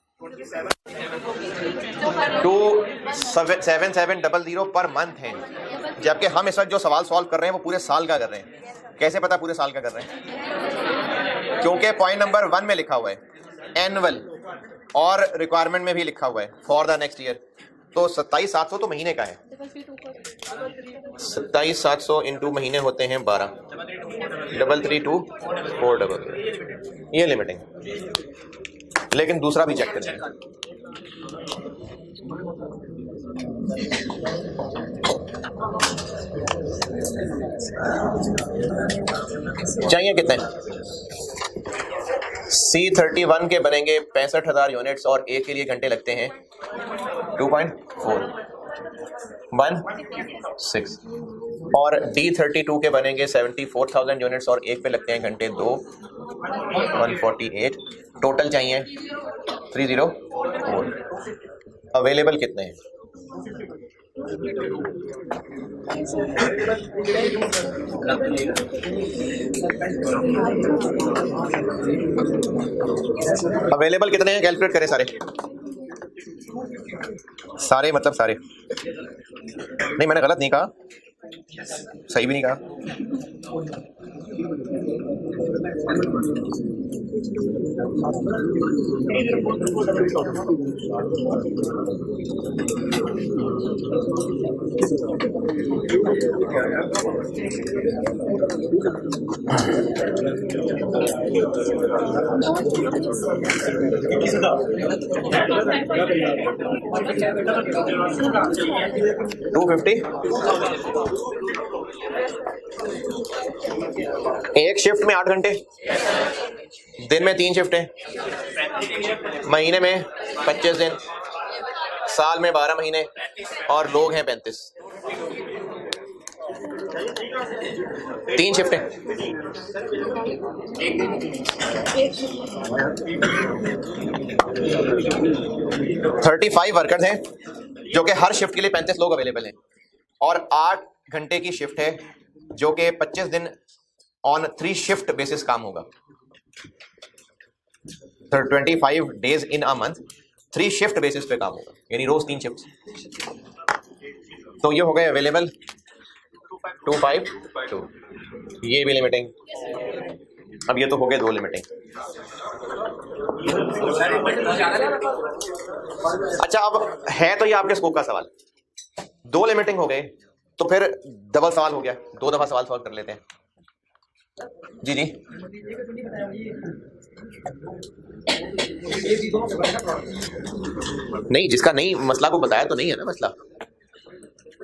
27700 पर मंथ हैं। जबकि हम इस वक्त जो सवाल सॉल्व कर रहे हैं वो पूरे साल का कर रहे हैं। कैसे पता पूरे साल का कर रहे हैं? क्योंकि पॉइंट नंबर 1 में लिखा हुआ है एनुअल और रिक्वायरमेंट में भी लिखा हुआ है फॉर द नेक्स्ट ईयर। तो 27,700 तो महीने का है, 27,700 इंटू महीने होते हैं 12, 332 433, ये लिमिटिंग। लेकिन दूसरा भी चेक करें, चाहिए कितने? C31 के बनेंगे 65,000 यूनिट्स और एक के लिए घंटे लगते हैं 2.416 और D32 के बनेंगे 74,000 यूनिट्स और एक पे लगते हैं घंटे 2 148। टोटल चाहिए 304। अवेलेबल कितने हैं? अवेलेबल कितने हैं कैलकुलेट करें सारे सारे, मतलब सारे नहीं, मैंने गलत नहीं कहा, सही भी नहीं कहा। 250 एक शिफ्ट में 8 घंटे, दिन में 3 शिफ्टें, महीने में 25 दिन, साल में 12 महीने, और लोग हैं 35। 3 शिफ्टें। थर्टी 35 वर्कर्स हैं जो कि हर शिफ्ट के लिए 35 लोग अवेलेबल हैं, और 8 घंटे की शिफ्ट है जो कि 25 दिन ऑन 3 शिफ्ट बेसिस काम होगा। 25 days in a month 3 shift basis पे काम होगा, यानी रोज 3 शिफ्ट। तो ये हो गए अवेलेबल 252, ये भी लिमिटिंग। अब ये तो हो गए 2 लिमिटिंग। अच्छा, अब है तो ये आपके स्कोप का सवाल। 2 लिमिटिंग हो गए तो फिर डबल सवाल हो गया, 2 दफा सवाल सॉल्व कर लेते हैं। जी जी, नहीं, जिसका नहीं मसला को बताया तो नहीं है ना मसला।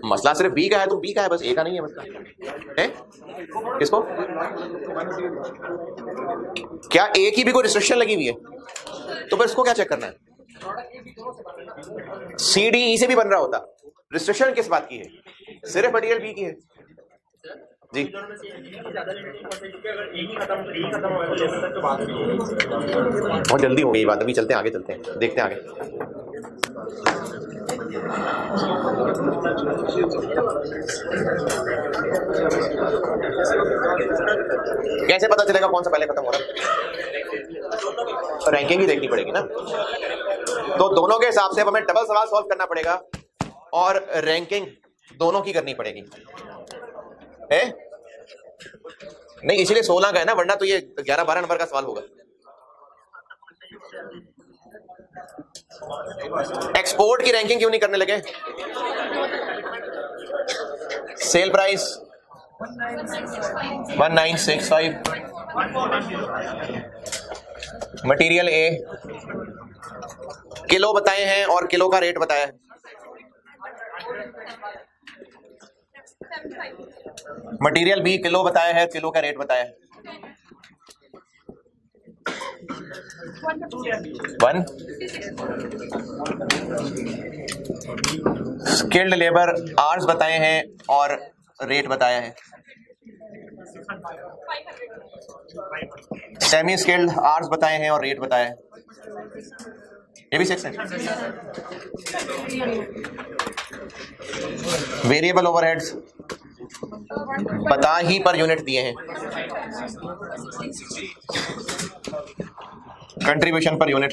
मसला सिर्फ बी का है तो बी का है, बस ए का नहीं है मसला है। किसको? क्या ए की भी कोई रिस्ट्रिक्शन लगी हुई है? तो फिर इसको क्या चेक करना है? सी डी ई से भी बन रहा होता। रिस्ट्रिक्शन किस बात की है? सिर्फ मटेरियल बी की है। जी, बहुत जल्दी हो गई बात, अभी चलते हैं आगे, चलते हैं, देखते हैं आगे। कैसे पता चलेगा कौन सा पहले खत्म हो रहा है? रैंकिंग ही देखनी पड़ेगी ना। तो दोनों के हिसाब से हमें डबल सवाल सॉल्व करना पड़ेगा और रैंकिंग दोनों की करनी पड़ेगी है? नहीं, इसलिए 16 का है ना, वरना तो ये 11-12 नंबर का सवाल होगा। एक्सपोर्ट की रैंकिंग क्यों नहीं करने लगे? Sale price 1965, material A kilo बताए हैं और किलो का रेट बताया है। मटेरियल बी किलो बताया है, किलो का रेट बताया है। 1 स्किल्ड लेबर आवर्स बताए हैं और रेट बताया है। सेमी स्किल्ड आवर्स बताए हैं और रेट बताया है। ये भी 6 है। वेरिएबल ओवरहेड्स पता ही पर यूनिट दिए हैं। कंट्रीब्यूशन पर यूनिट,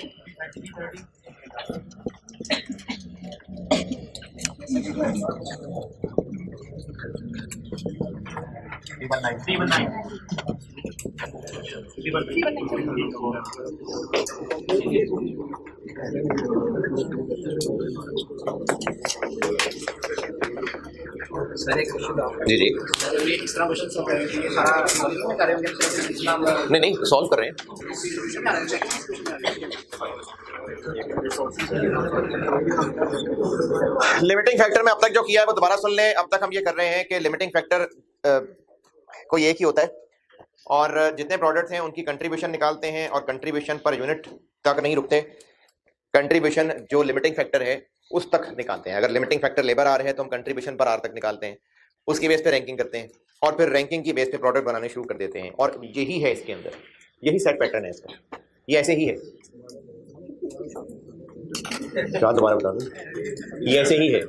जी जी, नहीं सॉल्व कर रहे हैं। लिमिटिंग फैक्टर में अब तक जो किया है वो दोबारा सुन लें। अब तक हम ये कर रहे हैं कि लिमिटिंग फैक्टर कोई एक ही होता है और जितने प्रोडक्ट्स हैं उनकी कंट्रीब्यूशन निकालते हैं और कंट्रीब्यूशन पर यूनिट तक नहीं रुकते, कंट्रीब्यूशन जो लिमिटिंग फैक्टर है उस तक निकालते हैं। अगर लिमिटिंग फैक्टर लेबर आर है तो हम कंट्रीब्यूशन पर आर तक निकालते हैं, उसकी बेस पे रैंकिंग करते हैं और फिर रैंकिंग की बेस पे प्रोडक्ट बनाने शुरू कर देते हैं। और यही है इसके अंदर, यही सेट पैटर्न है इसका, ये ऐसे ही है। क्या दोबारा बता दूं, ये ऐसे ही है।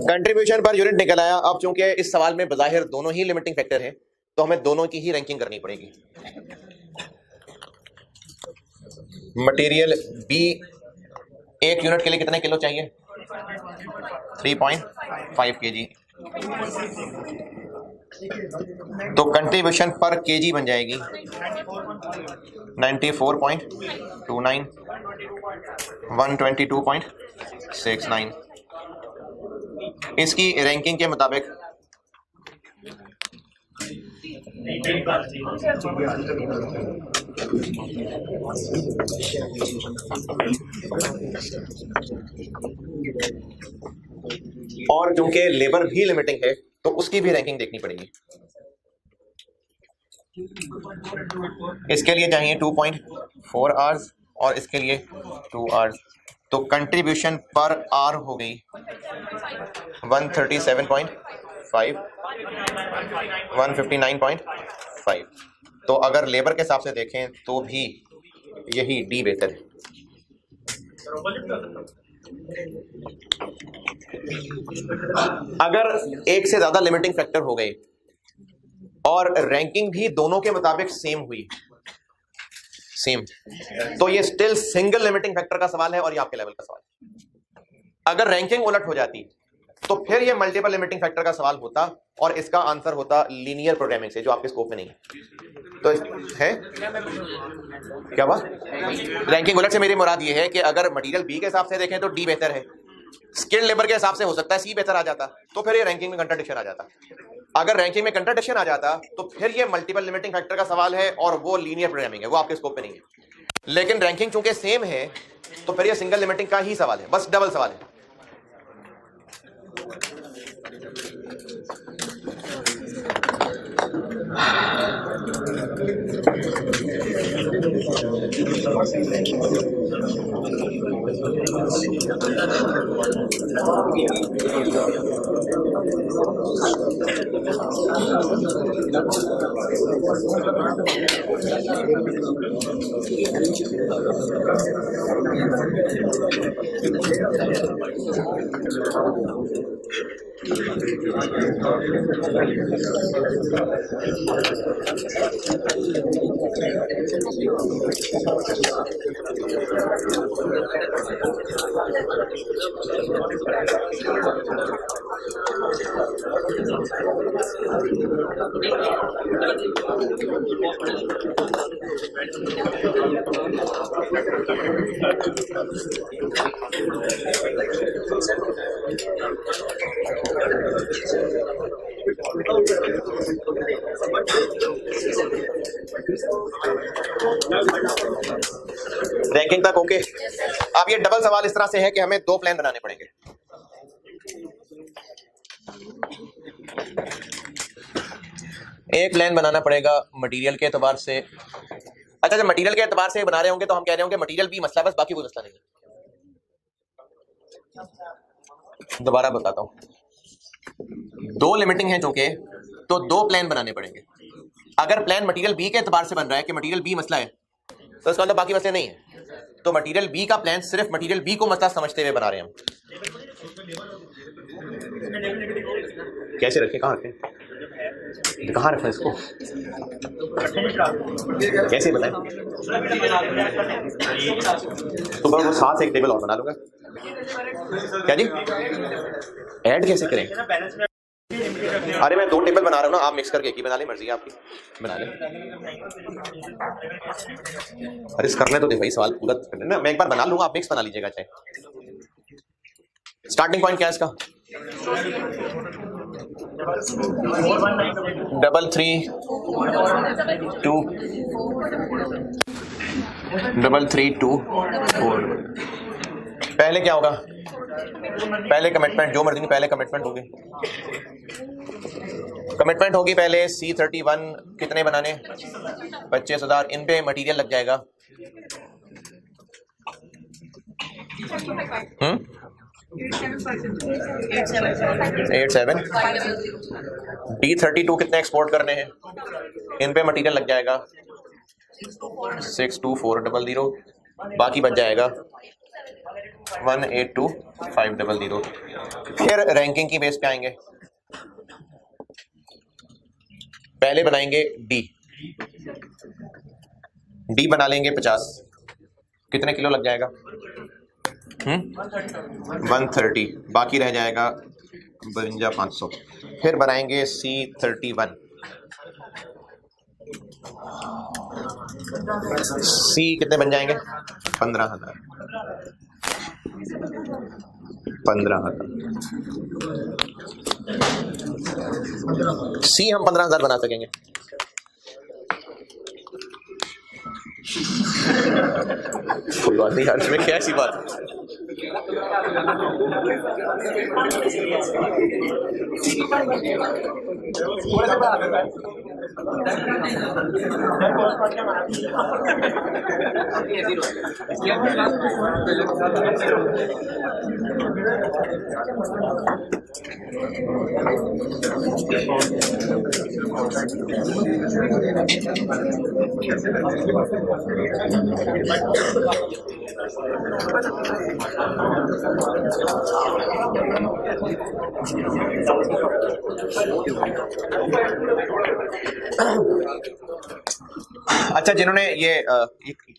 कंट्रीब्यूशन पर यूनिट निकल आया। अब चूंकि इस सवाल में बज़ाहिर दोनों ही लिमिटिंग फैक्टर है तो हमें दोनों की ही रैंकिंग करनी पड़ेगी। मटेरियल बी 1 यूनिट के लिए कितने किलो चाहिए? 3.5 kg। तो कंट्रीब्यूशन पर केजी बन जाएगी 94.29, 122.69। इसकी रैंकिंग के मुताबिक और क्योंकि लेबर भी लिमिटिंग है तो उसकी भी रैंकिंग देखनी पड़ेगी। इसके लिए चाहिए 2.4 आवर्स और इसके लिए 2 आवर्स, तो कंट्रीब्यूशन पर आवर हो गई 137.5 159.5। तो अगर लेबर के हिसाब से देखें तो भी यही डी बेहतर है। अगर एक से ज्यादा लिमिटिंग फैक्टर हो गए और रैंकिंग भी दोनों के मुताबिक सेम हुई, सेम, तो ये स्टिल सिंगल लिमिटिंग फैक्टर का सवाल है और ये आपके लेवल का सवाल है। अगर रैंकिंग उलट हो जाती तो फिर ये मल्टीपल लिमिटिंग फैक्टर का सवाल होता और इसका आंसर होता लीनियर प्रोग्रामिंग से, जो आपके स्कोप में नहीं है। तो है क्या बात, रैंकिंग उलट से मेरी मुराद ये है कि अगर मटेरियल बी के हिसाब से देखें तो डी बेहतर है, स्किल्ड लेबर के हिसाब से हो सकता है सी बेहतर आ जाता, तो फिर ये रैंकिंग में कंट्राडिक्शन आ जाता। अगर रैंकिंग में कंट्राडिक्शन आ जाता तो फिर ये मल्टीपल लिमिटिंग फैक्टर का सवाल है और वो लीनियर प्रोग्रामिंग है, वो आपके स्कोप पे नहीं है। लेकिन रैंकिंग चूंकि सेम है तो फिर ये सिंगल लिमिटिंग का ही सवाल है, बस डबल सवाल है। रैंकिंग तक ओके। अब ये डबल सवाल इस तरह से है कि हमें दो प्लान बनाने पड़ेंगे। एक प्लान बनाना पड़ेगा मटेरियल के एतबार से। अच्छा, जब मटेरियल के एतबार से बना रहे होंगे तो हम कह रहे होंगे मटेरियल भी मसला, बस बाकी कोई मसला नहीं है। दोबारा बताता हूं, दो लिमिटिंग है चूंकि, तो दो प्लान बनाने पड़ेंगे। अगर प्लान मटेरियल बी के एतबार से बन रहा है कि मटेरियल बी मसला है, तो इसका मतलब बाकी मसले नहीं है। तो मटेरियल बी का प्लान सिर्फ मटेरियल बी को मसला समझते हुए बना रहे हैं हम। कैसे रखें, कहाँ रखें, कहाँ रखें इसको, कैसे बताएं? तो मैं वो साथ एक टेबल और बना लूंगा। क्या जी, ऐड कैसे करें? अरे मैं दो टेबल बना रहा हूँ ना, आप मिक्स करके एक ही बना लें, मर्जी है आपकी, बना लें। अरे इस करने तो दे भाई, सवाल पूरा करने ना, मैं एक बार बना लूंगा, आप मिक्स बना लीजिएगा। चाहे स्टार्टिंग पॉइंट क्या है इसका? 332 पहले क्या होगा? पहले कमिटमेंट, जो मर्जी, पहले कमिटमेंट होगी, कमिटमेंट होगी पहले। C31 कितने बनाने? 25,000। इन पे मटेरियल लग जाएगा 87। D32 कितने एक्सपोर्ट करने हैं? इन पे मटेरियल लग जाएगा 62400। बाकी बच जाएगा 182,500। फिर रैंकिंग की बेस पे आएंगे, पहले बनाएंगे डी बना लेंगे 50। कितने किलो लग जाएगा? 130। बाकी रह जाएगा 52,500। फिर बनाएंगे C31। C कितने बन जाएंगे? 15,000। 15,000। सी हम 15,000 बना सकेंगे। कोई बात नहीं यार, इसमें क्या ऐसी बात है? अच्छा, जिन्होंने ये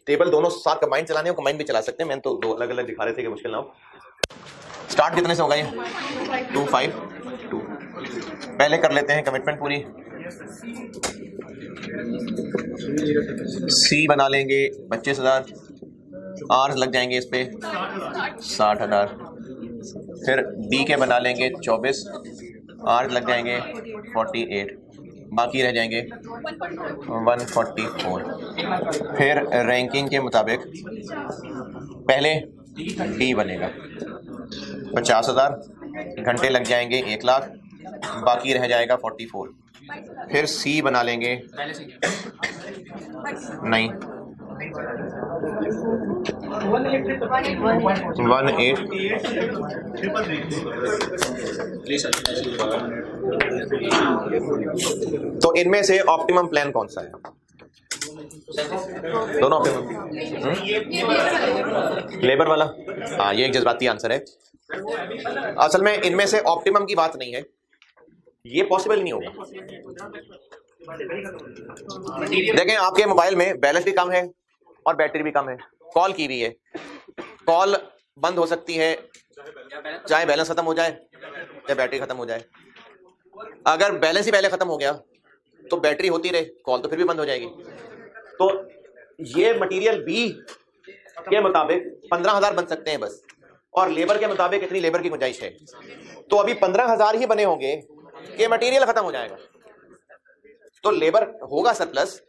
टेबल दोनों साथ कंबाइन चलाने हो कंबाइन भी चला सकते हैं। मैंने तो दो अलग अलग दिखा रहे थे कि मुश्किल ना हो। स्टार्ट कितने से होगा ये? 252। पहले कर लेते हैं कमिटमेंट पूरी। सी बना लेंगे 25,000, आर लग जाएंगे इस पे 60,000। फिर डी के बना लेंगे 24, आर लग जाएंगे 48, बाकी रह जाएंगे 144। फिर रैंकिंग के मुताबिक पहले डी बनेगा 50,000, घंटे लग जाएंगे 1 लाख, बाकी रह जाएगा 44। फिर सी बना लेंगे, नहीं 18। तो इनमें से ऑप्टिमम प्लान कौन सा है? दोनों ऑप्टिमम। लेबर वाला, हाँ ये एक जज्बाती आंसर है। असल में इनमें से ऑप्टिमम की बात नहीं है, ये पॉसिबल नहीं होगा। देखें, आपके मोबाइल में बैलेंस भी कम है और बैटरी भी कम है, कॉल की हुई है, कॉल बंद हो सकती है चाहे बैलेंस खत्म हो जाए चाहे बैटरी खत्म हो जाए। अगर बैलेंस ही पहले खत्म हो गया तो बैटरी होती रहे, कॉल तो फिर भी बंद हो जाएगी। तो ये मटेरियल बी के मुताबिक 15,000 बन सकते हैं बस, और लेबर के मुताबिक इतनी लेबर की गुंजाइश है। तो अभी 15,000 ही बने होंगे कि मटेरियल खत्म हो जाएगा, तो लेबर होगा सरप्लस।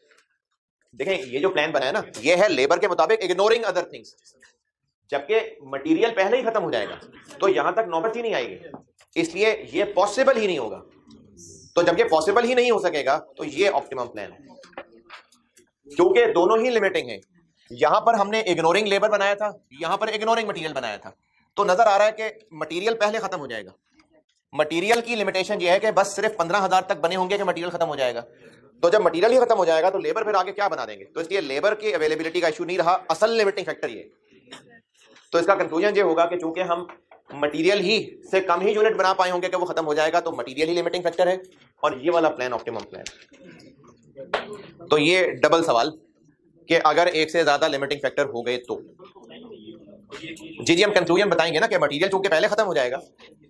देखें, ये जो प्लान बना है ना, ये है लेबर के मुताबिक इग्नोरिंग अदर थिंग्स, जबकि मटेरियल पहले ही खत्म हो जाएगा तो यहां तक नौबत ही नहीं आएगी, इसलिए ये पॉसिबल ही नहीं होगा। तो जब ये पॉसिबल ही नहीं हो सकेगा तो ये ऑप्टिमम प्लान है, क्योंकि दोनों ही लिमिटिंग है। यहां पर हमने इग्नोरिंग लेबर बनाया था, यहां पर इग्नोरिंग मटेरियल बनाया था, तो नजर आ रहा है कि मटेरियल पहले खत्म हो जाएगा। मटेरियल की लिमिटेशन ये है कि बस सिर्फ 15,000 तक बने होंगे कि मटेरियल खत्म हो जाएगा। तो जब मटेरियल ही खत्म हो जाएगा तो लेबर फिर आगे क्या बना देंगे? तो इसलिए लेबर की अवेलेबिलिटी का इशू नहीं रहा, असल लिमिटिंग फैक्टर ये। तो इसका कंक्लूजन ये होगा कि चूंकि हम मटेरियल ही से कम ही यूनिट बना पाए होंगे कि वो खत्म हो जाएगा, तो मटेरियल ही लिमिटिंग फैक्टर है और ये वाला प्लान ऑप्टिमम प्लान। तो ये डबल सवाल कि अगर एक से ज्यादा लिमिटिंग फैक्टर हो गए तो जी हम कंक्लूजन बताएंगे ना कि मटेरियल चूंकि पहले खत्म हो जाएगा,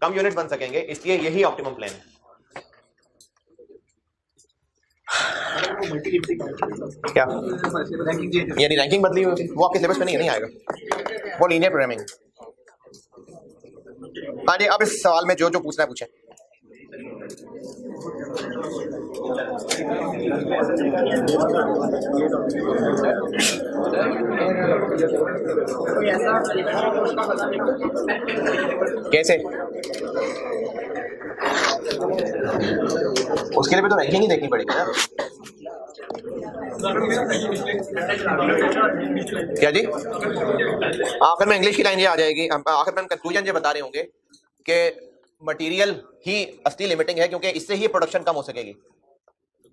कम यूनिट बन सकेंगे, इसलिए यही ऑप्टिमम प्लान है। क्या यानी रैंकिंग बदली हुई? वो आपके सिलेबस में नहीं आएगा, वो लीनियर प्रोग्रामिंग। हाँ जी, अब इस सवाल में जो जो पूछना है पूछें। कैसे? उसके लिए भी तो रैंकिंग ही देखनी पड़ेगी ना। क्या जी? आखिर में इंग्लिश की लाइन ये आ जाएगी, आखिर में हम कंक्लूजन ये बता रहे होंगे कि मटेरियल ही असली लिमिटिंग है, क्योंकि इससे ही प्रोडक्शन कम हो सकेगी।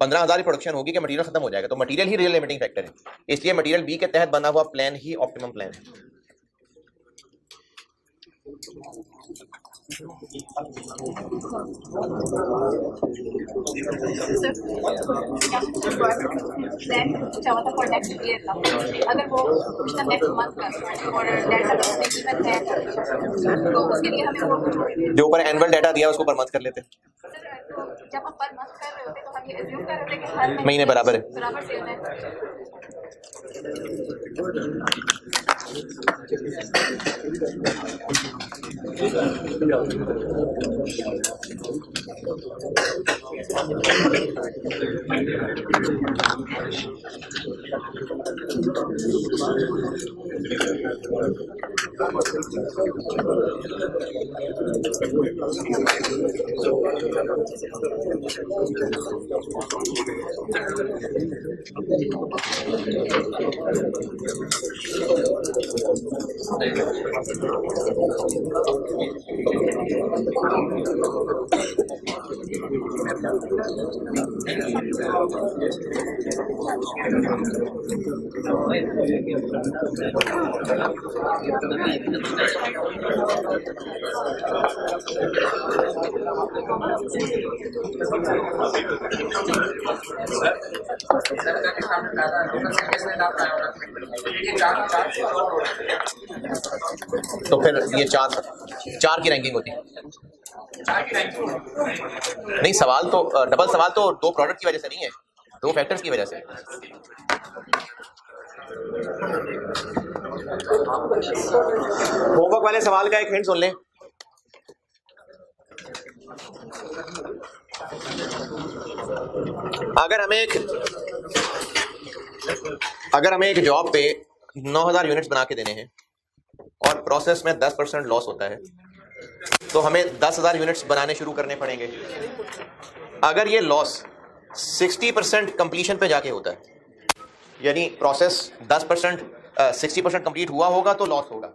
15,000 की प्रोडक्शन होगी कि मटेरियल खत्म हो जाएगा, तो मटेरियल ही रियल लिमिटिंग फैक्टर है, इसलिए मटेरियल बी के तहत बना हुआ प्लान ही ऑप्टिमम प्लान है। चाहा था फॉर नेक्स्ट ईयर का, अगर वो पिछला नेक्स्ट मंथ का और डाटा कीमत है तो उसके लिए हमें वो जो ऊपर एनुअल डाटा दिया उसको पर मंथ कर लेते। जब हम पर मंथ कर रहे होते तो हम ये एज्यूम कर रहे थे कि हर महीने बराबर है। बराबर सेल है। तो फिर ये चार की रैंकिंग होती है। नहीं, सवाल तो डबल सवाल तो दो प्रोडक्ट की वजह से नहीं है, दो फैक्टर्स की वजह से। होमवर्क वाले सवाल का एक हिंट सुन लें। अगर हमें एक जॉब पे 9000 यूनिट्स बना के देने हैं और प्रोसेस में 10% लॉस होता है तो हमें 10,000 यूनिट्स बनाने शुरू करने पड़ेंगे। अगर ये लॉस 60% कंप्लीशन पे जाके होता है, यानी प्रोसेस 60% कंप्लीट हुआ होगा तो लॉस होगा।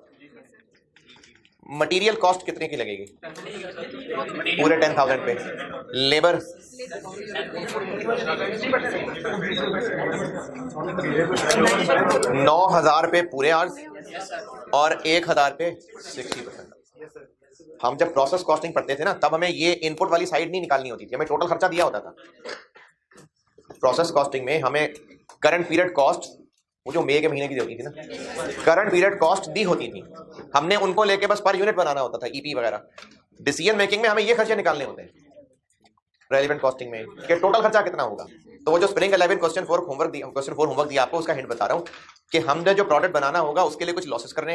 मटेरियल कॉस्ट कितने की लगेगी? पूरे 10,000 पे। लेबर 9,000 पे पूरे आवर्स और 1,000 पे 60%। हम जब प्रोसेस कॉस्टिंग पढ़ते थे ना, तब हमें ये इनपुट वाली साइड नहीं निकालनी होती थी, हमें टोटल खर्चा दिया होता था। प्रोसेस कॉस्टिंग में हमें करंट पीरियड कॉस्ट, वो जो मई के महीने की होती थी ना, करंट पीरियड कॉस्ट दी होती थी, हमने उनको लेके बस पर यूनिट बनाना होता था, ईपी वगैरह। डिसीजन मेकिंग में हमें ये खर्चे निकालने होते हैं रेलेवेंट कॉस्टिंग में कि टोटल खर्चा कितना होगा। तो वो जो स्प्रिंग 11 क्वेश्चन 4 होमवर्क दिया आपको, उसका हिंट बता रहा हूँ कि हमने जो प्रोडक्ट बनाना होगा उसके लिए कुछ लॉसेस करने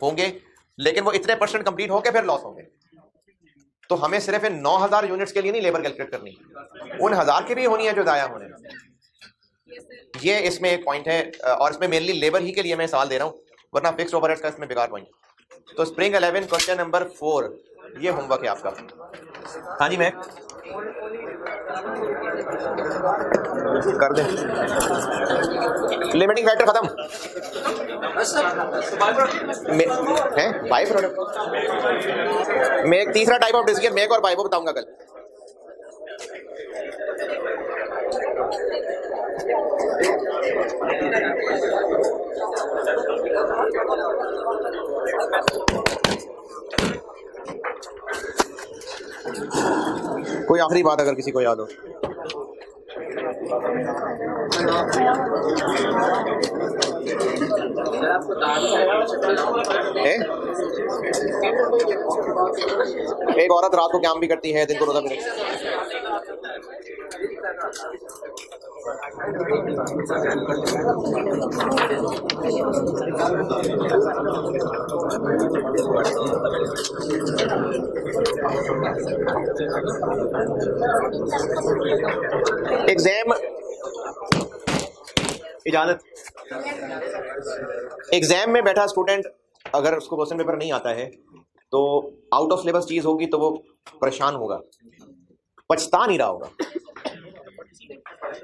होंगे, लेकिन वो इतने % कंप्लीट होके फिर लॉस होंगे। तो हमें सिर्फ 9,000 यूनिट्स के लिए नहीं लेबर कैलकुलेट करनी, उन 1000 की भी होनी है जो दाया होने। ये इसमें एक पॉइंट है, और इसमें मेनली लेबर ही के लिए मैं सवाल दे रहा हूँ, वरना फिक्स्ड ओवरहेड्स का इसमें बेकार पॉइंट। तो स्प्रिंग 11 क्वेश्चन नंबर 4 ये होमवर्क है आपका। हाँ जी, मैं कर दें। लिमिटिंग फैक्टर खत्म है। बाय प्रोडक्ट मैं एक तीसरा टाइप ऑफ डिसीजन मेक और बाय वो बताऊंगा कल। कोई आखिरी बात अगर किसी को याद हो। एक औरत रात को काम भी करती है, दिन को रोजा भी रखती है। एग्जाम इजाजत। एग्जाम में बैठा स्टूडेंट अगर उसको क्वेश्चन पेपर नहीं आता है तो आउट ऑफ सिलेबस चीज होगी तो वो परेशान होगा, पछता नहीं रहा होगा।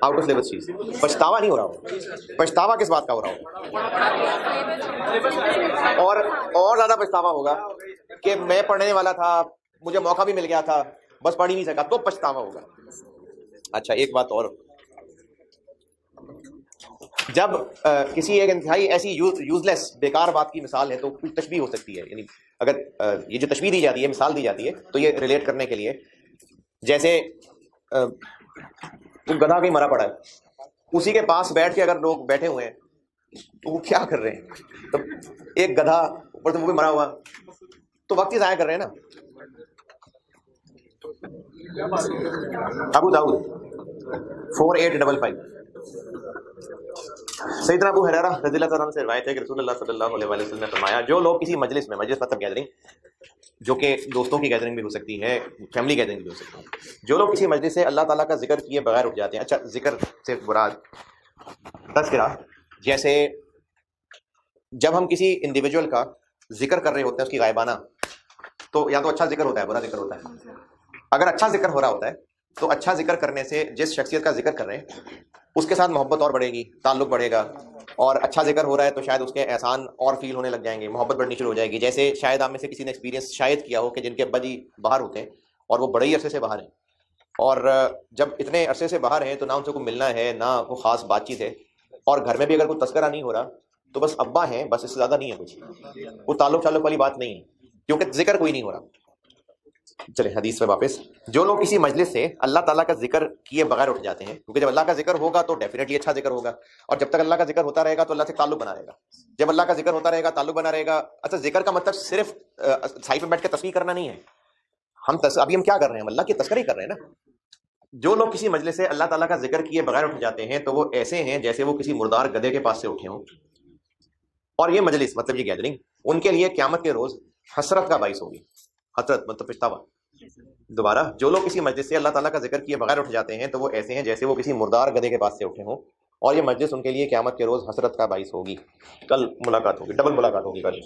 आउट ऑफ सिलेबस चीज पछतावा नहीं हो रहा होगा। पछतावा किस बात का हो रहा होगा? और ज्यादा पछतावा होगा कि मैं पढ़ने वाला था, मुझे मौका भी मिल गया था, बस पढ़ ही नहीं सका, तो पछतावा होगा। अच्छा, एक बात और, जब किसी एक इंतहाई ऐसी यूजलेस बेकार बात की मिसाल है तो कुछ तशबीह हो सकती है। यानी अगर ये जो तशबीह दी जाती है, मिसाल दी जाती है, तो ये रिलेट करने के लिए, जैसे तुम गधा कहीं मरा पड़ा है, उसी के पास बैठ के अगर लोग बैठे हुए हैं तो वो क्या कर रहे हैं? तो एक गधा ऊपर से वो भी मरा हुआ, तो वक्त ही ज़ाया कर रहे हैं ना। अबू दाऊद 4855 सैयदना अबू हुरैरा रज़ियल्लाहु अन्हु से रिवायत है कि रसूलुल्लाह सल्लल्लाहु अलैहि वसल्लम ने फरमाया, जो लोग किसी मजलिस में, मजलिस मतलब गैदरिंग, जो कि दोस्तों की गैदरिंग भी हो सकती है, फैमिली गैदरिंग भी हो सकती है, जो लोग किसी मजलिस से अल्लाह ताला का जिक्र किए बगैर उठ जाते हैं। अच्छा, जिक्र से मुराद तज़किरा, जैसे जब हम किसी इंडिविजुअल का जिक्र कर रहे होते हैं, उसकी गायबाना, तो या तो अच्छा जिक्र होता है, बुरा जिक्र होता है। अगर अच्छा जिक्र हो रहा होता है तो अच्छा जिक्र करने से जिस शख्सियत का जिक्र कर रहे हैं उसके साथ मोहब्बत और बढ़ेगी, ताल्लुक बढ़ेगा। और अच्छा जिक्र हो रहा है तो शायद उसके एहसान और फील होने लग जाएंगे, मोहब्बत बढ़नी शुरू हो जाएगी। जैसे शायद आप में से किसी ने एक्सपीरियंस शायद किया हो कि जिनके अब्बा जी बाहर होते हैं और वो बड़े ही अरसे से बाहर हैं, और जब इतने अरसे से बाहर हैं तो ना उनसे कोई मिलना है, ना कोई ख़ास बातचीत है, और घर में भी अगर कोई तस्करा नहीं हो रहा तो बस अब्बा हैं, बस, इससे ज़्यादा नहीं है कुछ, वो ताल्लुक शाल्लुक वाली बात नहीं है, क्योंकि जिक्र कोई नहीं हो रहा। चले हदीस पे वापस, जो लोग किसी मजलिस से अल्लाह ताला का जिक्र किए बगैर उठ जाते हैं, क्योंकि जब अल्लाह का जिक्र होगा तो डेफिनेटली अच्छा जिक्र होगा, और जब तक अल्लाह का जिक्र होता रहेगा तो अल्लाह से ताल्लुक बना रहेगा। जब अल्लाह का जिक्र होता रहेगा, ताल्लुक बना रहेगा। अच्छा, जिक्र का मतलब सिर्फ साइड में बैठ के तस्बीह करना नहीं है। अभी हम क्या कर रहे हैं? अल्लाह की तस्करी कर रहे हैं ना। जो लोग किसी मजलिस से अल्लाह ताला का जिक्र किए बगैर उठ जाते हैं तो वो ऐसे हैं जैसे वो किसी मुर्दार गधे के पास से उठे हों, और ये मजलिस मतलब ये गैदरिंग उनके लिए क़यामत के रोज हसरत का बाइस होगी। हसरत मतलब पछतावा। दोबारा, जो लोग किसी मस्जिद से अल्लाह ताला का जिक्र किए बगैर उठ जाते हैं तो वो ऐसे हैं जैसे वो किसी मुर्दार गधे के पास से उठे हों, और ये मजलिस उनके लिए क़यामत के रोज हसरत का बाइस होगी। कल मुलाकात होगी, डबल मुलाकात होगी कल।